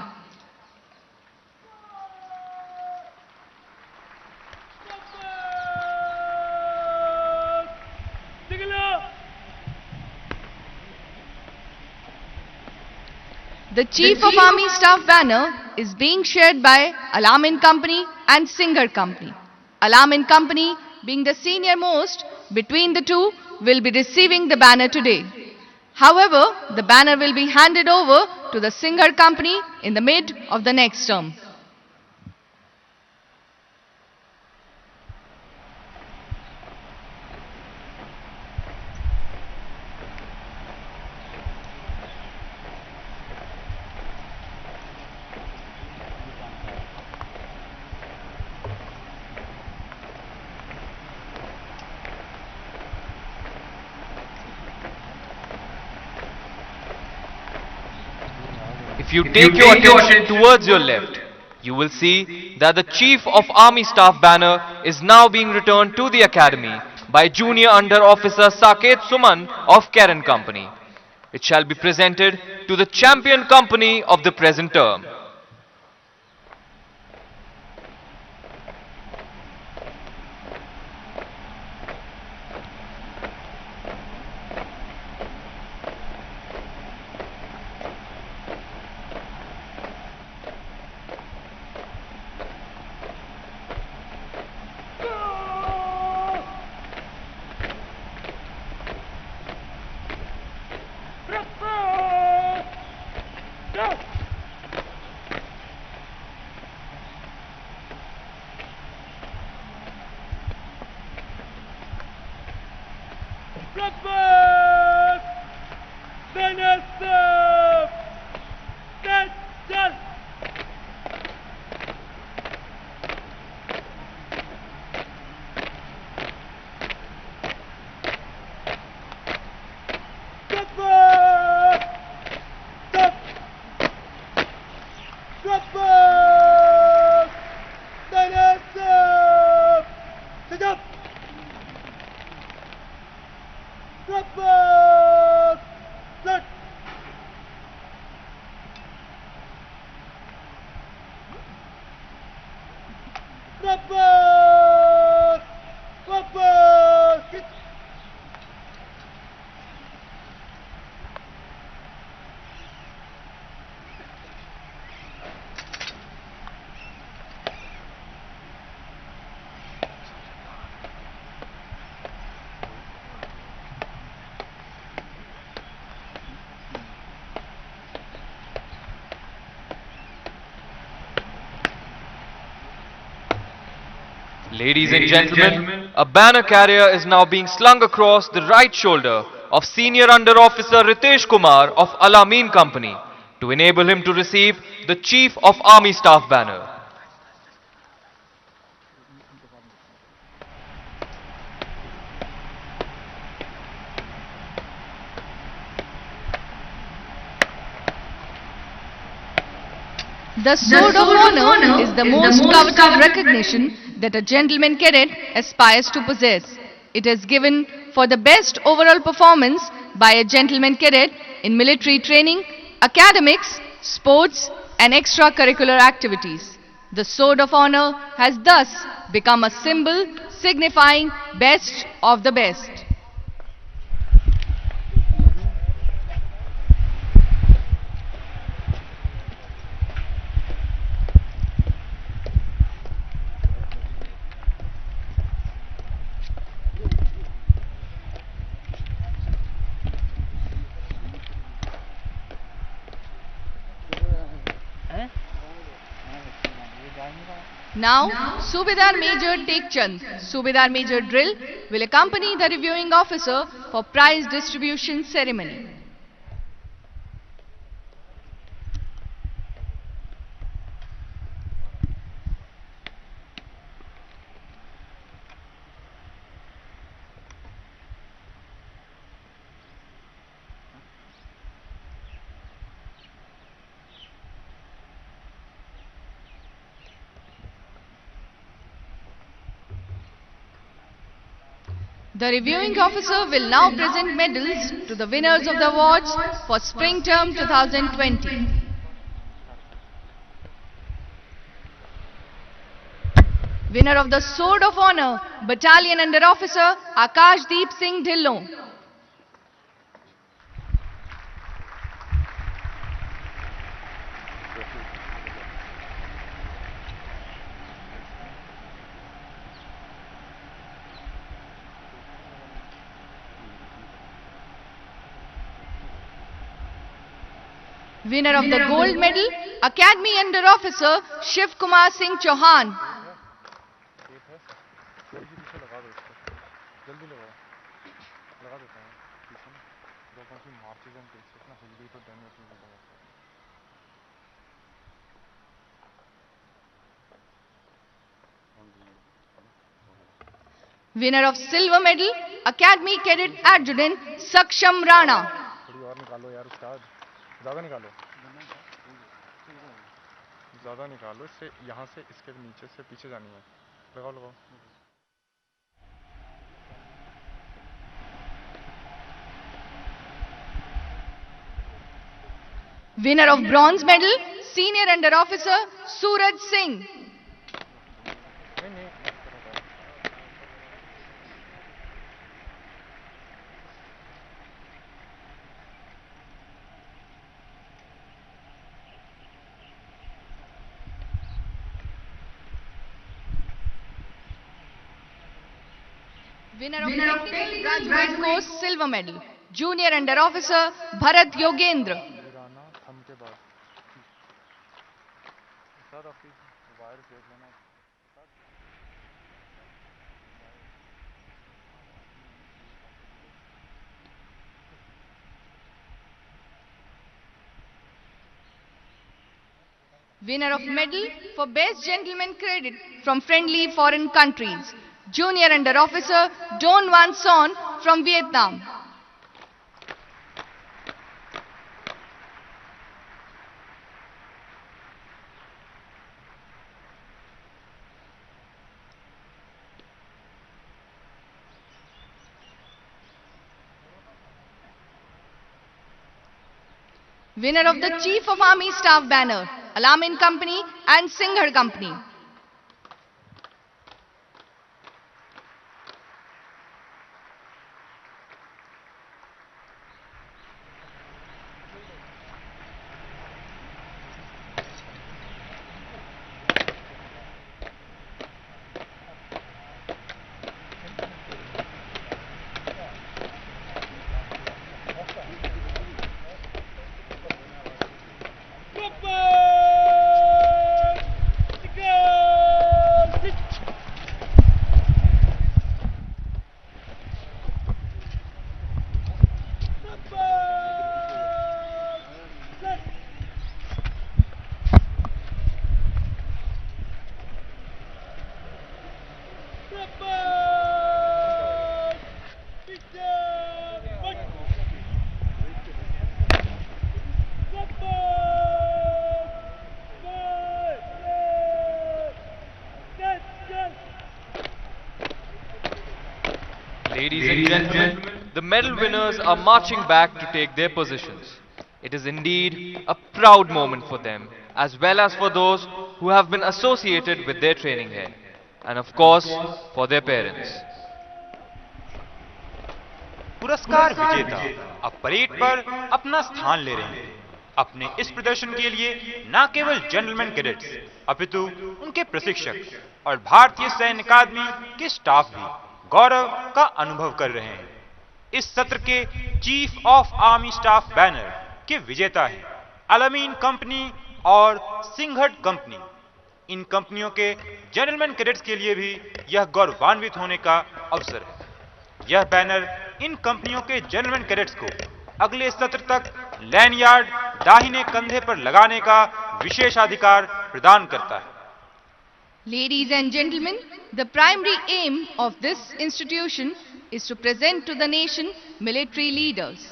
The Chief of Army Staff banner is being shared by Alamin Company and Singhar Company. Alamin Company, being the senior most between the two, will be receiving the banner today. However, the banner will be handed over to the Singhar Company in the mid of the next term. If you take your attention towards your left, you will see that the Chief of Army Staff banner is now being returned to the Academy by Junior Under Officer Saket Suman of Karen Company. It shall be presented to the champion company of the present term. Blackbird! Banner Stand! Blackbird! Stop! Blackbird! Banner Sit up! Blackbird! Set! Blackbird! Blackbird! Hit! Ladies and gentlemen, a banner carrier is now being slung across the right shoulder of Senior Under Officer Ritesh Kumar of Al-Amin Company to enable him to receive the Chief of Army Staff banner. The Sword of Honor is the most coveted recognition that a gentleman cadet aspires to possess. It is given for the best overall performance by a gentleman cadet in military training, academics, sports and extracurricular activities. The Sword of Honor has thus become a symbol signifying best of the best. Now, Subedar Major Tek Chand, Subedar Major Drill, will accompany the reviewing officer for prize distribution ceremony. The reviewing officer will now present medals to the winners of the awards for Spring Term 2020. Winner of the Sword of Honor, Battalion Under Officer Akash Deep Singh Dhillon. Winner of the Gold Medal, Academy Under Officer Shiv Kumar Singh Chauhan. Winner of Silver Medal, Academy Cadet Adjutant Saksham Rana. ज़्यादा निकालो इससे यहाँ से इसके नीचे से पीछे जानी है लगाओ लगाओ Winner of Bronze Medal, Senior Under Officer Suraj Singh. Winner of Technical Graduate Course Silver Medal, Junior Under Officer Bharat Yogendra. Winner of Medal for Best Gentleman Credit from Friendly Foreign Countries, Junior Under Officer Don Van Son from Vietnam. Winner of the Chief of Army Staff banner, Al-Amin Company and Singhad Company. Go! Ladies and gentlemen, the medal winners are marching back to take their positions. It is indeed a proud moment for them, as well as for those who have been associated with their training here, and of course, for their parents. पुरस्कार विजेता अब parade पर अपना स्थान ले रहे हैं। अपने इस प्रदर्शन के लिए न केवल जेंटलमैन कैडेट्स अपितु उनके प्रशिक्षक और भारतीय सैन्य अकादमी के स्टाफ भी गौरव का अनुभव कर रहे हैं। इस सत्र के chief of army staff banner के विजेता हैं अलामीन कंपनी और सिंघट कंपनी। इन कंपनियों के जेंटलमैन कैडेट्स के लिए भी यह गौरवान्वित होने का अवसर है। यह बैनर इन कंपनियों के जेंटलमैन कैडेट्स को अगले सत्र तक लैंडयार्ड दाहिने कंधे पर लगाने का विशेषाधिकार प्रदान करता है। Ladies and gentlemen, the primary aim of this institution is to present to the nation military leaders.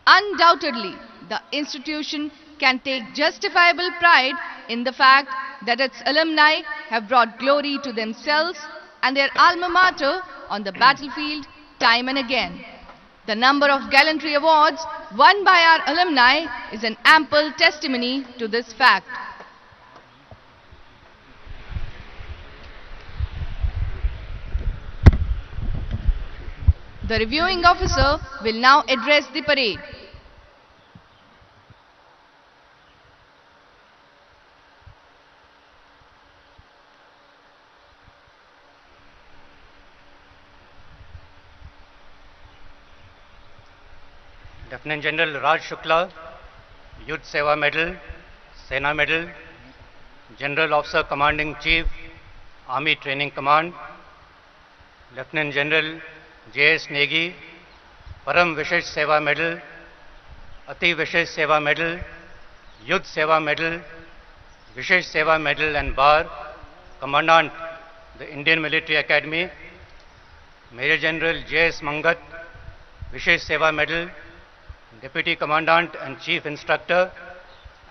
Undoubtedly, the institution can take justifiable pride in the fact that its alumni have brought glory to themselves and their alma mater on the battlefield time and again. The number of gallantry awards won by our alumni is an ample testimony to this fact. The reviewing officer will now address the parade. Lieutenant General Raj Shukla, Youth Seva Medal, Sena Medal, General Officer Commanding Chief, Army Training Command, Lieutenant General J.S. Negi, Param Vishesh Seva Medal, Ati Vishesh Seva Medal, Youth Seva Medal, Vishesh Seva Medal and Bar, Commandant, the Indian Military Academy, Major General J.S. Mangat, Vishesh Seva Medal, Deputy Commandant and Chief Instructor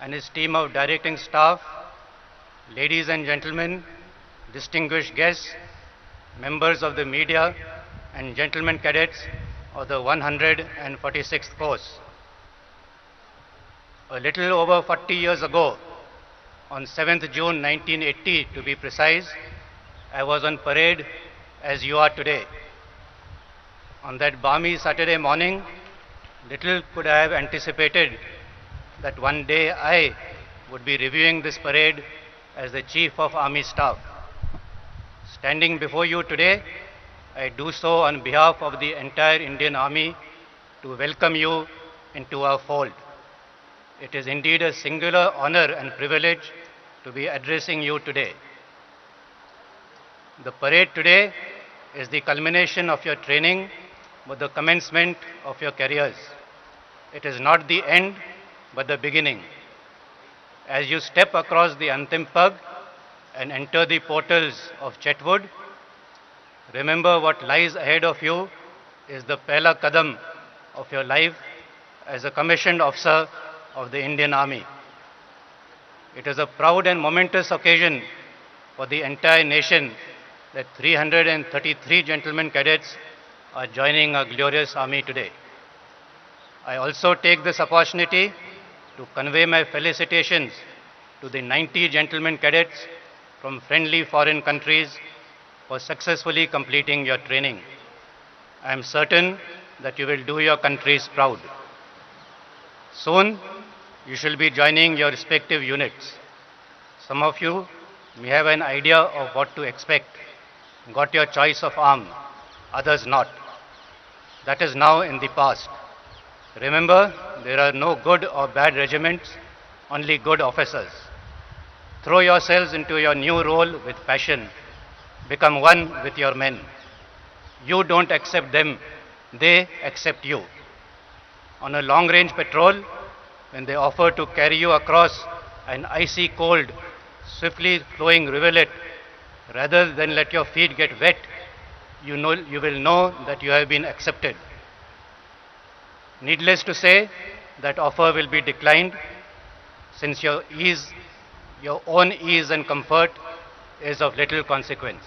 and his team of directing staff, ladies and gentlemen, distinguished guests, members of the media and gentlemen cadets of the 146th course. A little over 40 years ago, on 7th June 1980 to be precise, I was on parade as you are today. On that balmy Saturday morning, little could I have anticipated that one day I would be reviewing this parade as the Chief of Army Staff. Standing before you today, I do so on behalf of the entire Indian Army to welcome you into our fold. It is indeed a singular honor and privilege to be addressing you today. The parade today is the culmination of your training, but the commencement of your careers. It is not the end, but the beginning. As you step across the Antim Pag and enter the portals of Chetwood, remember what lies ahead of you is the Pehla Kadam of your life as a commissioned officer of the Indian Army. It is a proud and momentous occasion for the entire nation that 333 gentlemen cadets are joining our glorious army today. I also take this opportunity to convey my felicitations to the 90 gentlemen cadets from friendly foreign countries for successfully completing your training. I am certain that you will do your countries proud. Soon, you shall be joining your respective units. Some of you may have an idea of what to expect, got your choice of arm, others not. That is now in the past. Remember, there are no good or bad regiments, only good officers. Throw yourselves into your new role with passion. Become one with your men. You don't accept them, they accept you. On a long-range patrol, when they offer to carry you across an icy cold, swiftly flowing rivulet, rather than let your feet get wet, you will know that you have been accepted. Needless to say, that offer will be declined, since your own ease and comfort is of little consequence.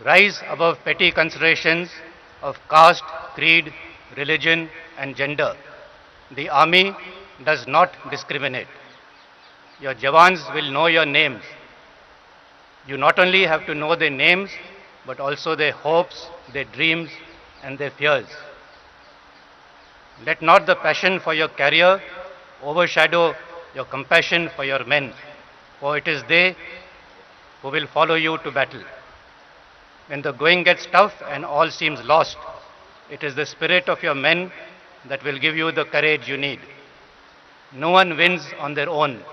Rise above petty considerations of caste, creed, religion, and gender. The army does not discriminate. Your Jawans will know your names. You not only have to know their names, but also their hopes, their dreams, and their fears. Let not the passion for your career overshadow your compassion for your men, for it is they who will follow you to battle. When the going gets tough and all seems lost, it is the spirit of your men that will give you the courage you need. No one wins on their own.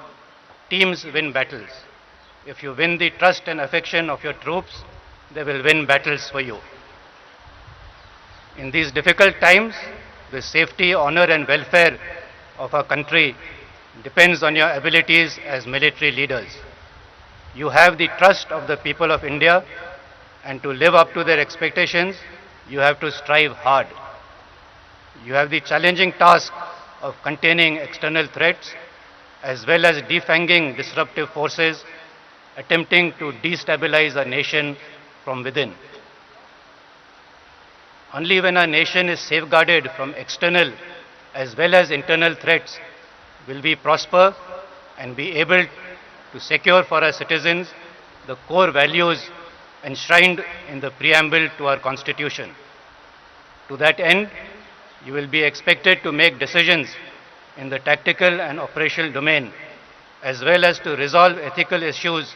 Teams win battles. If you win the trust and affection of your troops, they will win battles for you. In these difficult times, the safety, honor, and welfare of our country depends on your abilities as military leaders. You have the trust of the people of India, and to live up to their expectations, you have to strive hard. You have the challenging task of containing external threats as well as defanging disruptive forces attempting to destabilize a nation from within. Only when a nation is safeguarded from external as well as internal threats will we prosper and be able to secure for our citizens the core values enshrined in the preamble to our Constitution. To that end, you will be expected to make decisions in the tactical and operational domain, as well as to resolve ethical issues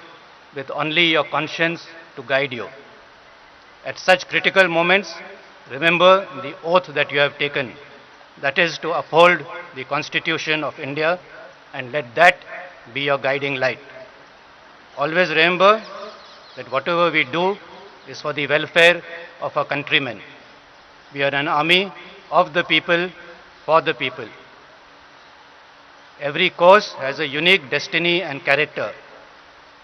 with only your conscience to guide you. At such critical moments, remember the oath that you have taken, that is to uphold the Constitution of India, and let that be your guiding light. Always remember that whatever we do is for the welfare of our countrymen. We are an army of the people, for the people. Every course has a unique destiny and character.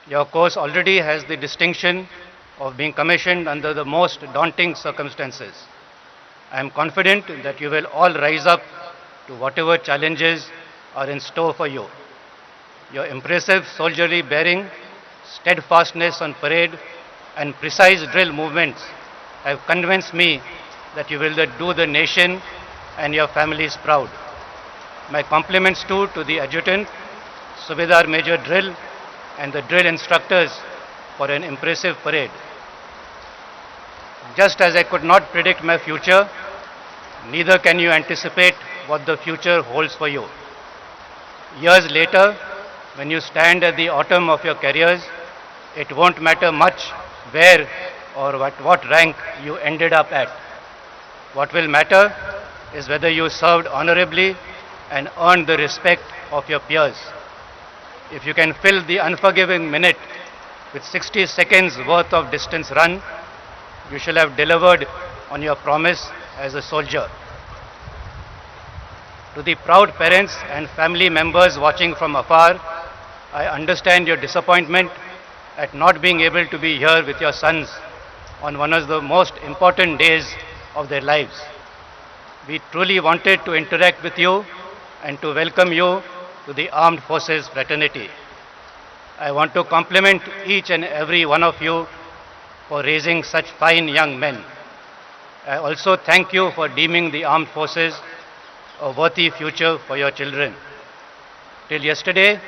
Your course already has the distinction of being commissioned under the most daunting circumstances. I am confident that you will all rise up to whatever challenges are in store for you. Your impressive soldierly bearing, steadfastness on parade, and precise drill movements have convinced me that you will do the nation and your families proud. My compliments too to the adjutant, Subedar Major Drill, and the drill instructors for an impressive parade. Just as I could not predict my future, neither can you anticipate what the future holds for you. Years later, when you stand at the autumn of your careers, it won't matter much where or at what rank you ended up at. What will matter is whether you served honorably and earned the respect of your peers. If you can fill the unforgiving minute with 60 seconds worth of distance run, you shall have delivered on your promise as a soldier. To the proud parents and family members watching from afar, I understand your disappointment at not being able to be here with your sons on one of the most important days of their lives. We truly wanted to interact with you and to welcome you to the Armed Forces fraternity. I want to compliment each and every one of you for raising such fine young men. I also thank you for deeming the Armed Forces a worthy future for your children. Till yesterday,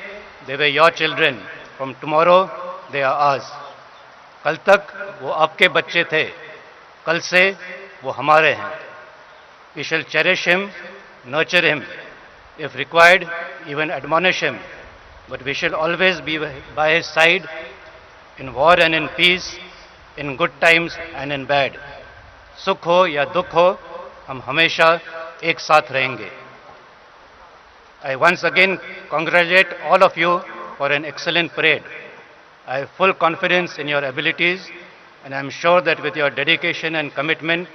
they were your children. From tomorrow, they are ours. कल तक वो आपके बच्चे थे, कल से वो हमारे हैं. We shall cherish him, nurture him, if required, even admonish him, but we shall always be by his side in war and in peace, in good times and in bad. सुख हो या दुख हो, हम हमेशा एक साथ रहेंगे. I once again congratulate all of you for an excellent parade. I have full confidence in your abilities, and I am sure that with your dedication and commitment,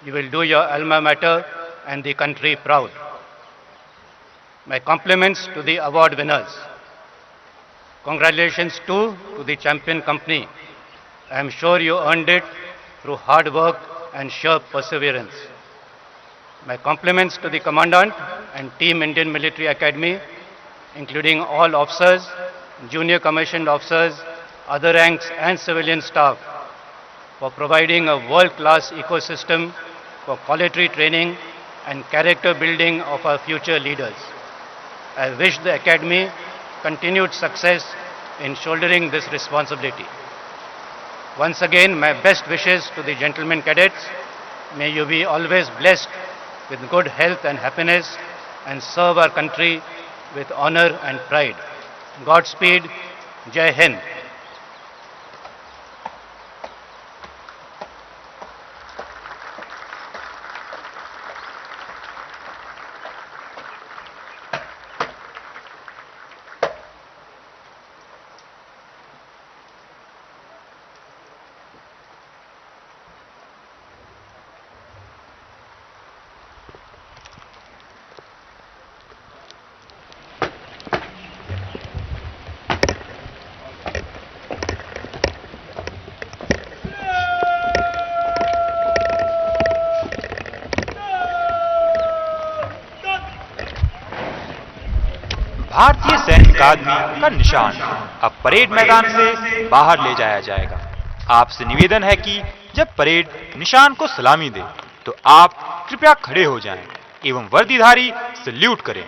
you will do your alma mater and the country proud. My compliments to the award winners. Congratulations too to the champion company. I am sure you earned it through hard work and sheer perseverance. My compliments to the Commandant and Team Indian Military Academy, including all officers, junior commissioned officers, other ranks and civilian staff, for providing a world-class ecosystem for quality training and character building of our future leaders. I wish the Academy continued success in shouldering this responsibility. Once again, my best wishes to the gentlemen cadets. May you be always blessed with good health and happiness and serve our country with honor and pride. Godspeed. Jai Hind. भारतीय सैन्य अकादमी का निशान अब parade मैदान से बाहर ले जाया जाएगा। आपसे निवेदन है कि जब परेड निशान को सलामी दे तो आप कृपया खड़े हो जाएं एवं वर्दीधारी सल्यूट करें।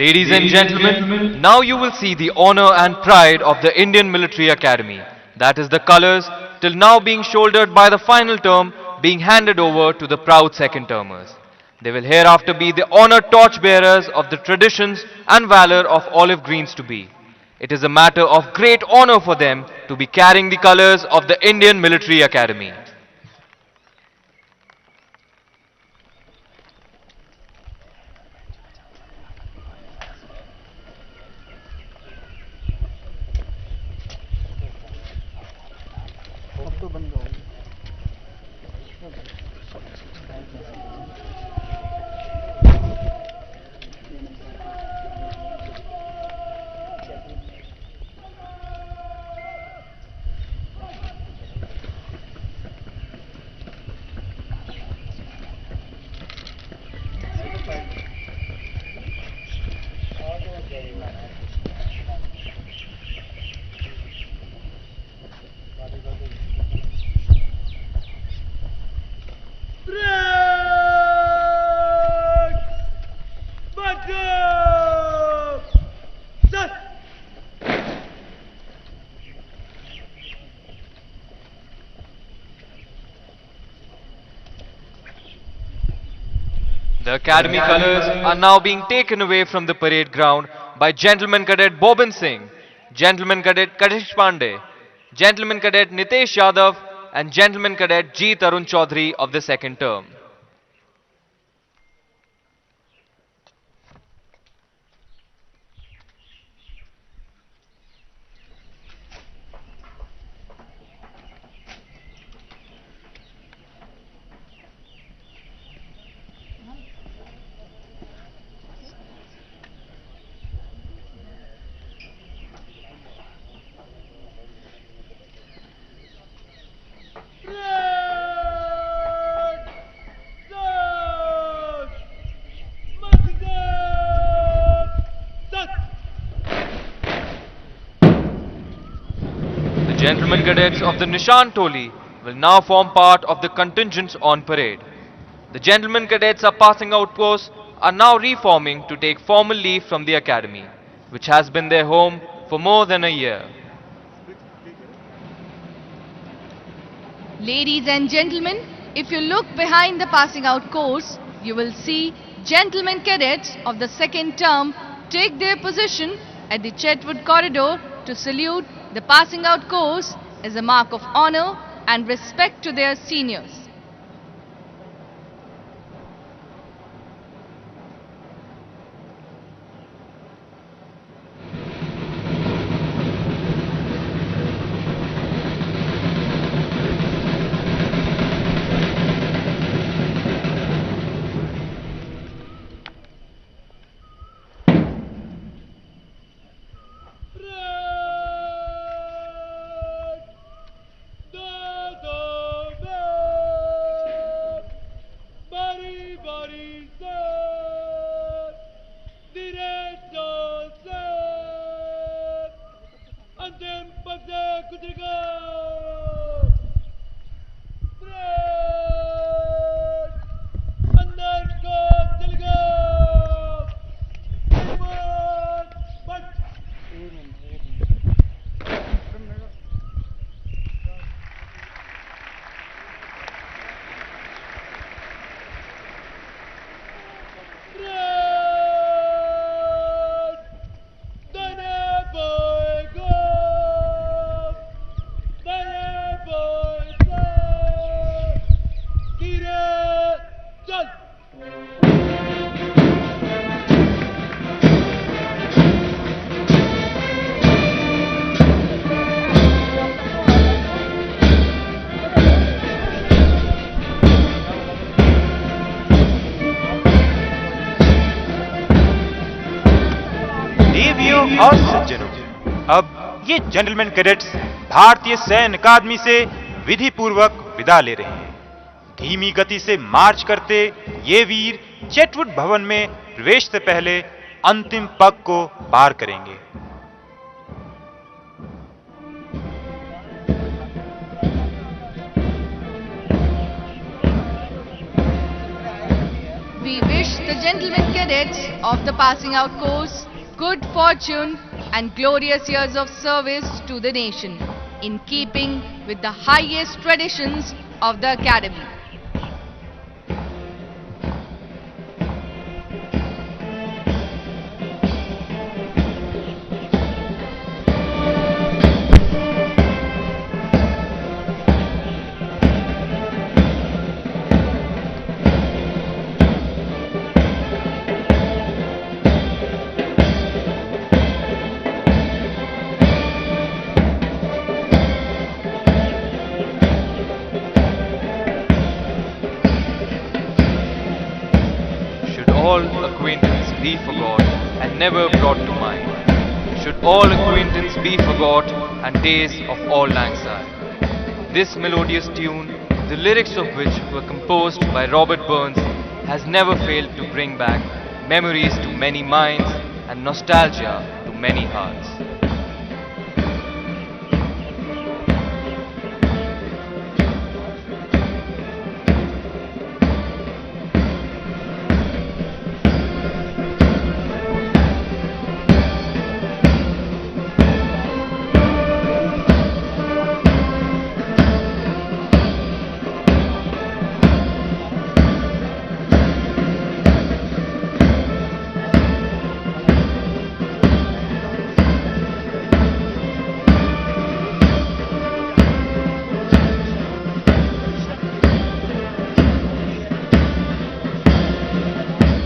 Ladies and gentlemen, now you will see the honor and pride of the Indian Military Academy. That is the colors till now being shouldered by the final term being handed over to the proud second termers. They will hereafter be the honored torchbearers of the traditions and valor of Olive Greens to be. It is a matter of great honor for them to be carrying the colors of the Indian Military Academy. The Academy colours are now being taken away from the parade ground by Gentleman Cadet Bobin Singh, Gentleman Cadet Kadish Pandey, Gentleman Cadet Nitesh Yadav and Gentleman Cadet G. Tarun Chaudhary of the second term. gentlemen cadets of the Nishan Toli will now form part of the contingents on parade. The gentlemen cadets are passing out posts are now reforming to take formal leave from the academy, which has been their home for more than a year. Ladies and gentlemen, if you look behind the passing out course, you will see gentlemen cadets of the second term take their position at the Chetwood corridor to salute the passing out course as a mark of honor and respect to their seniors. और सज्जनों, अब ये gentleman cadets भारतीय सैन्य अकादमी से विधि पूर्वक विदा ले रहे हैं। धीमी गति से मार्च करते ये वीर चेटवुड भवन में प्रवेश से पहले अंतिम पग को पार करेंगे। We wish the gentlemen cadets of the passing out course good fortune and glorious years of service to the nation in keeping with the highest traditions of the academy. All acquaintance be forgot and never brought to mind. Should all acquaintance be forgot and days of all lang syne. This melodious tune, the lyrics of which were composed by Robert Burns, has never failed to bring back memories to many minds and nostalgia to many hearts.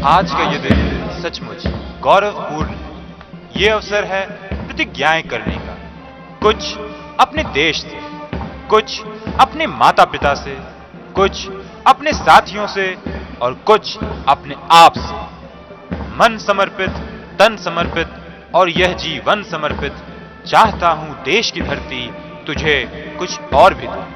आज का ये दिन सचमुच गौरवपूर्ण। ये अवसर है प्रतिज्ञाएं करने का, कुछ अपने देश से, कुछ अपने माता पिता से, कुछ अपने साथियों से और कुछ अपने आप से। मन समर्पित, तन समर्पित और यह जीवन समर्पित, चाहता हूं देश की धरती तुझे कुछ और भी दे।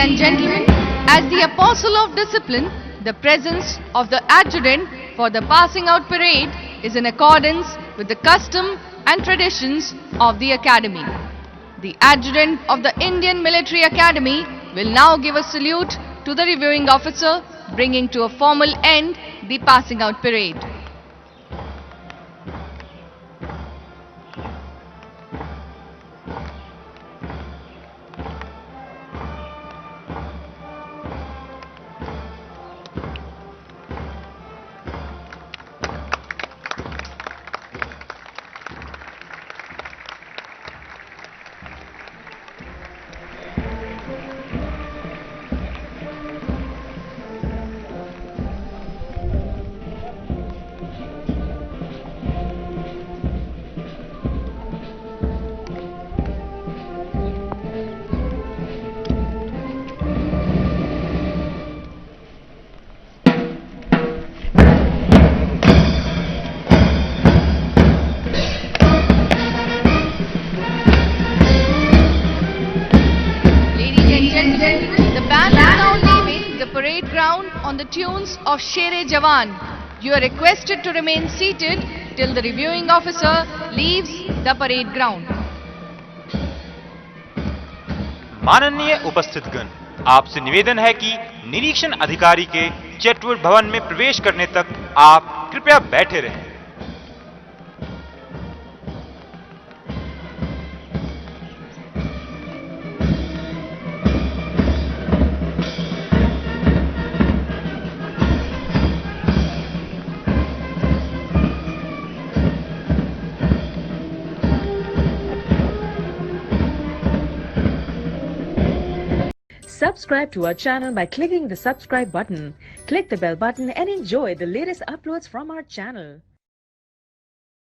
and gentlemen, as the apostle of discipline, the presence of the adjutant for the passing out parade is in accordance with the custom and traditions of the academy. The adjutant of the Indian Military Academy will now give a salute to the reviewing officer, bringing to a formal end the passing out parade. Parade ground on the tunes of Sher-e Jawan. You are requested to remain seated till the reviewing officer leaves the parade ground. माननीय उपस्थितगण, आपसे निवेदन है कि निरीक्षण अधिकारी के Chetwode भवन में प्रवेश करने तक आप कृपया बैठे रहें। Subscribe to our channel by clicking the subscribe button. Click the bell button and enjoy the latest uploads from our channel.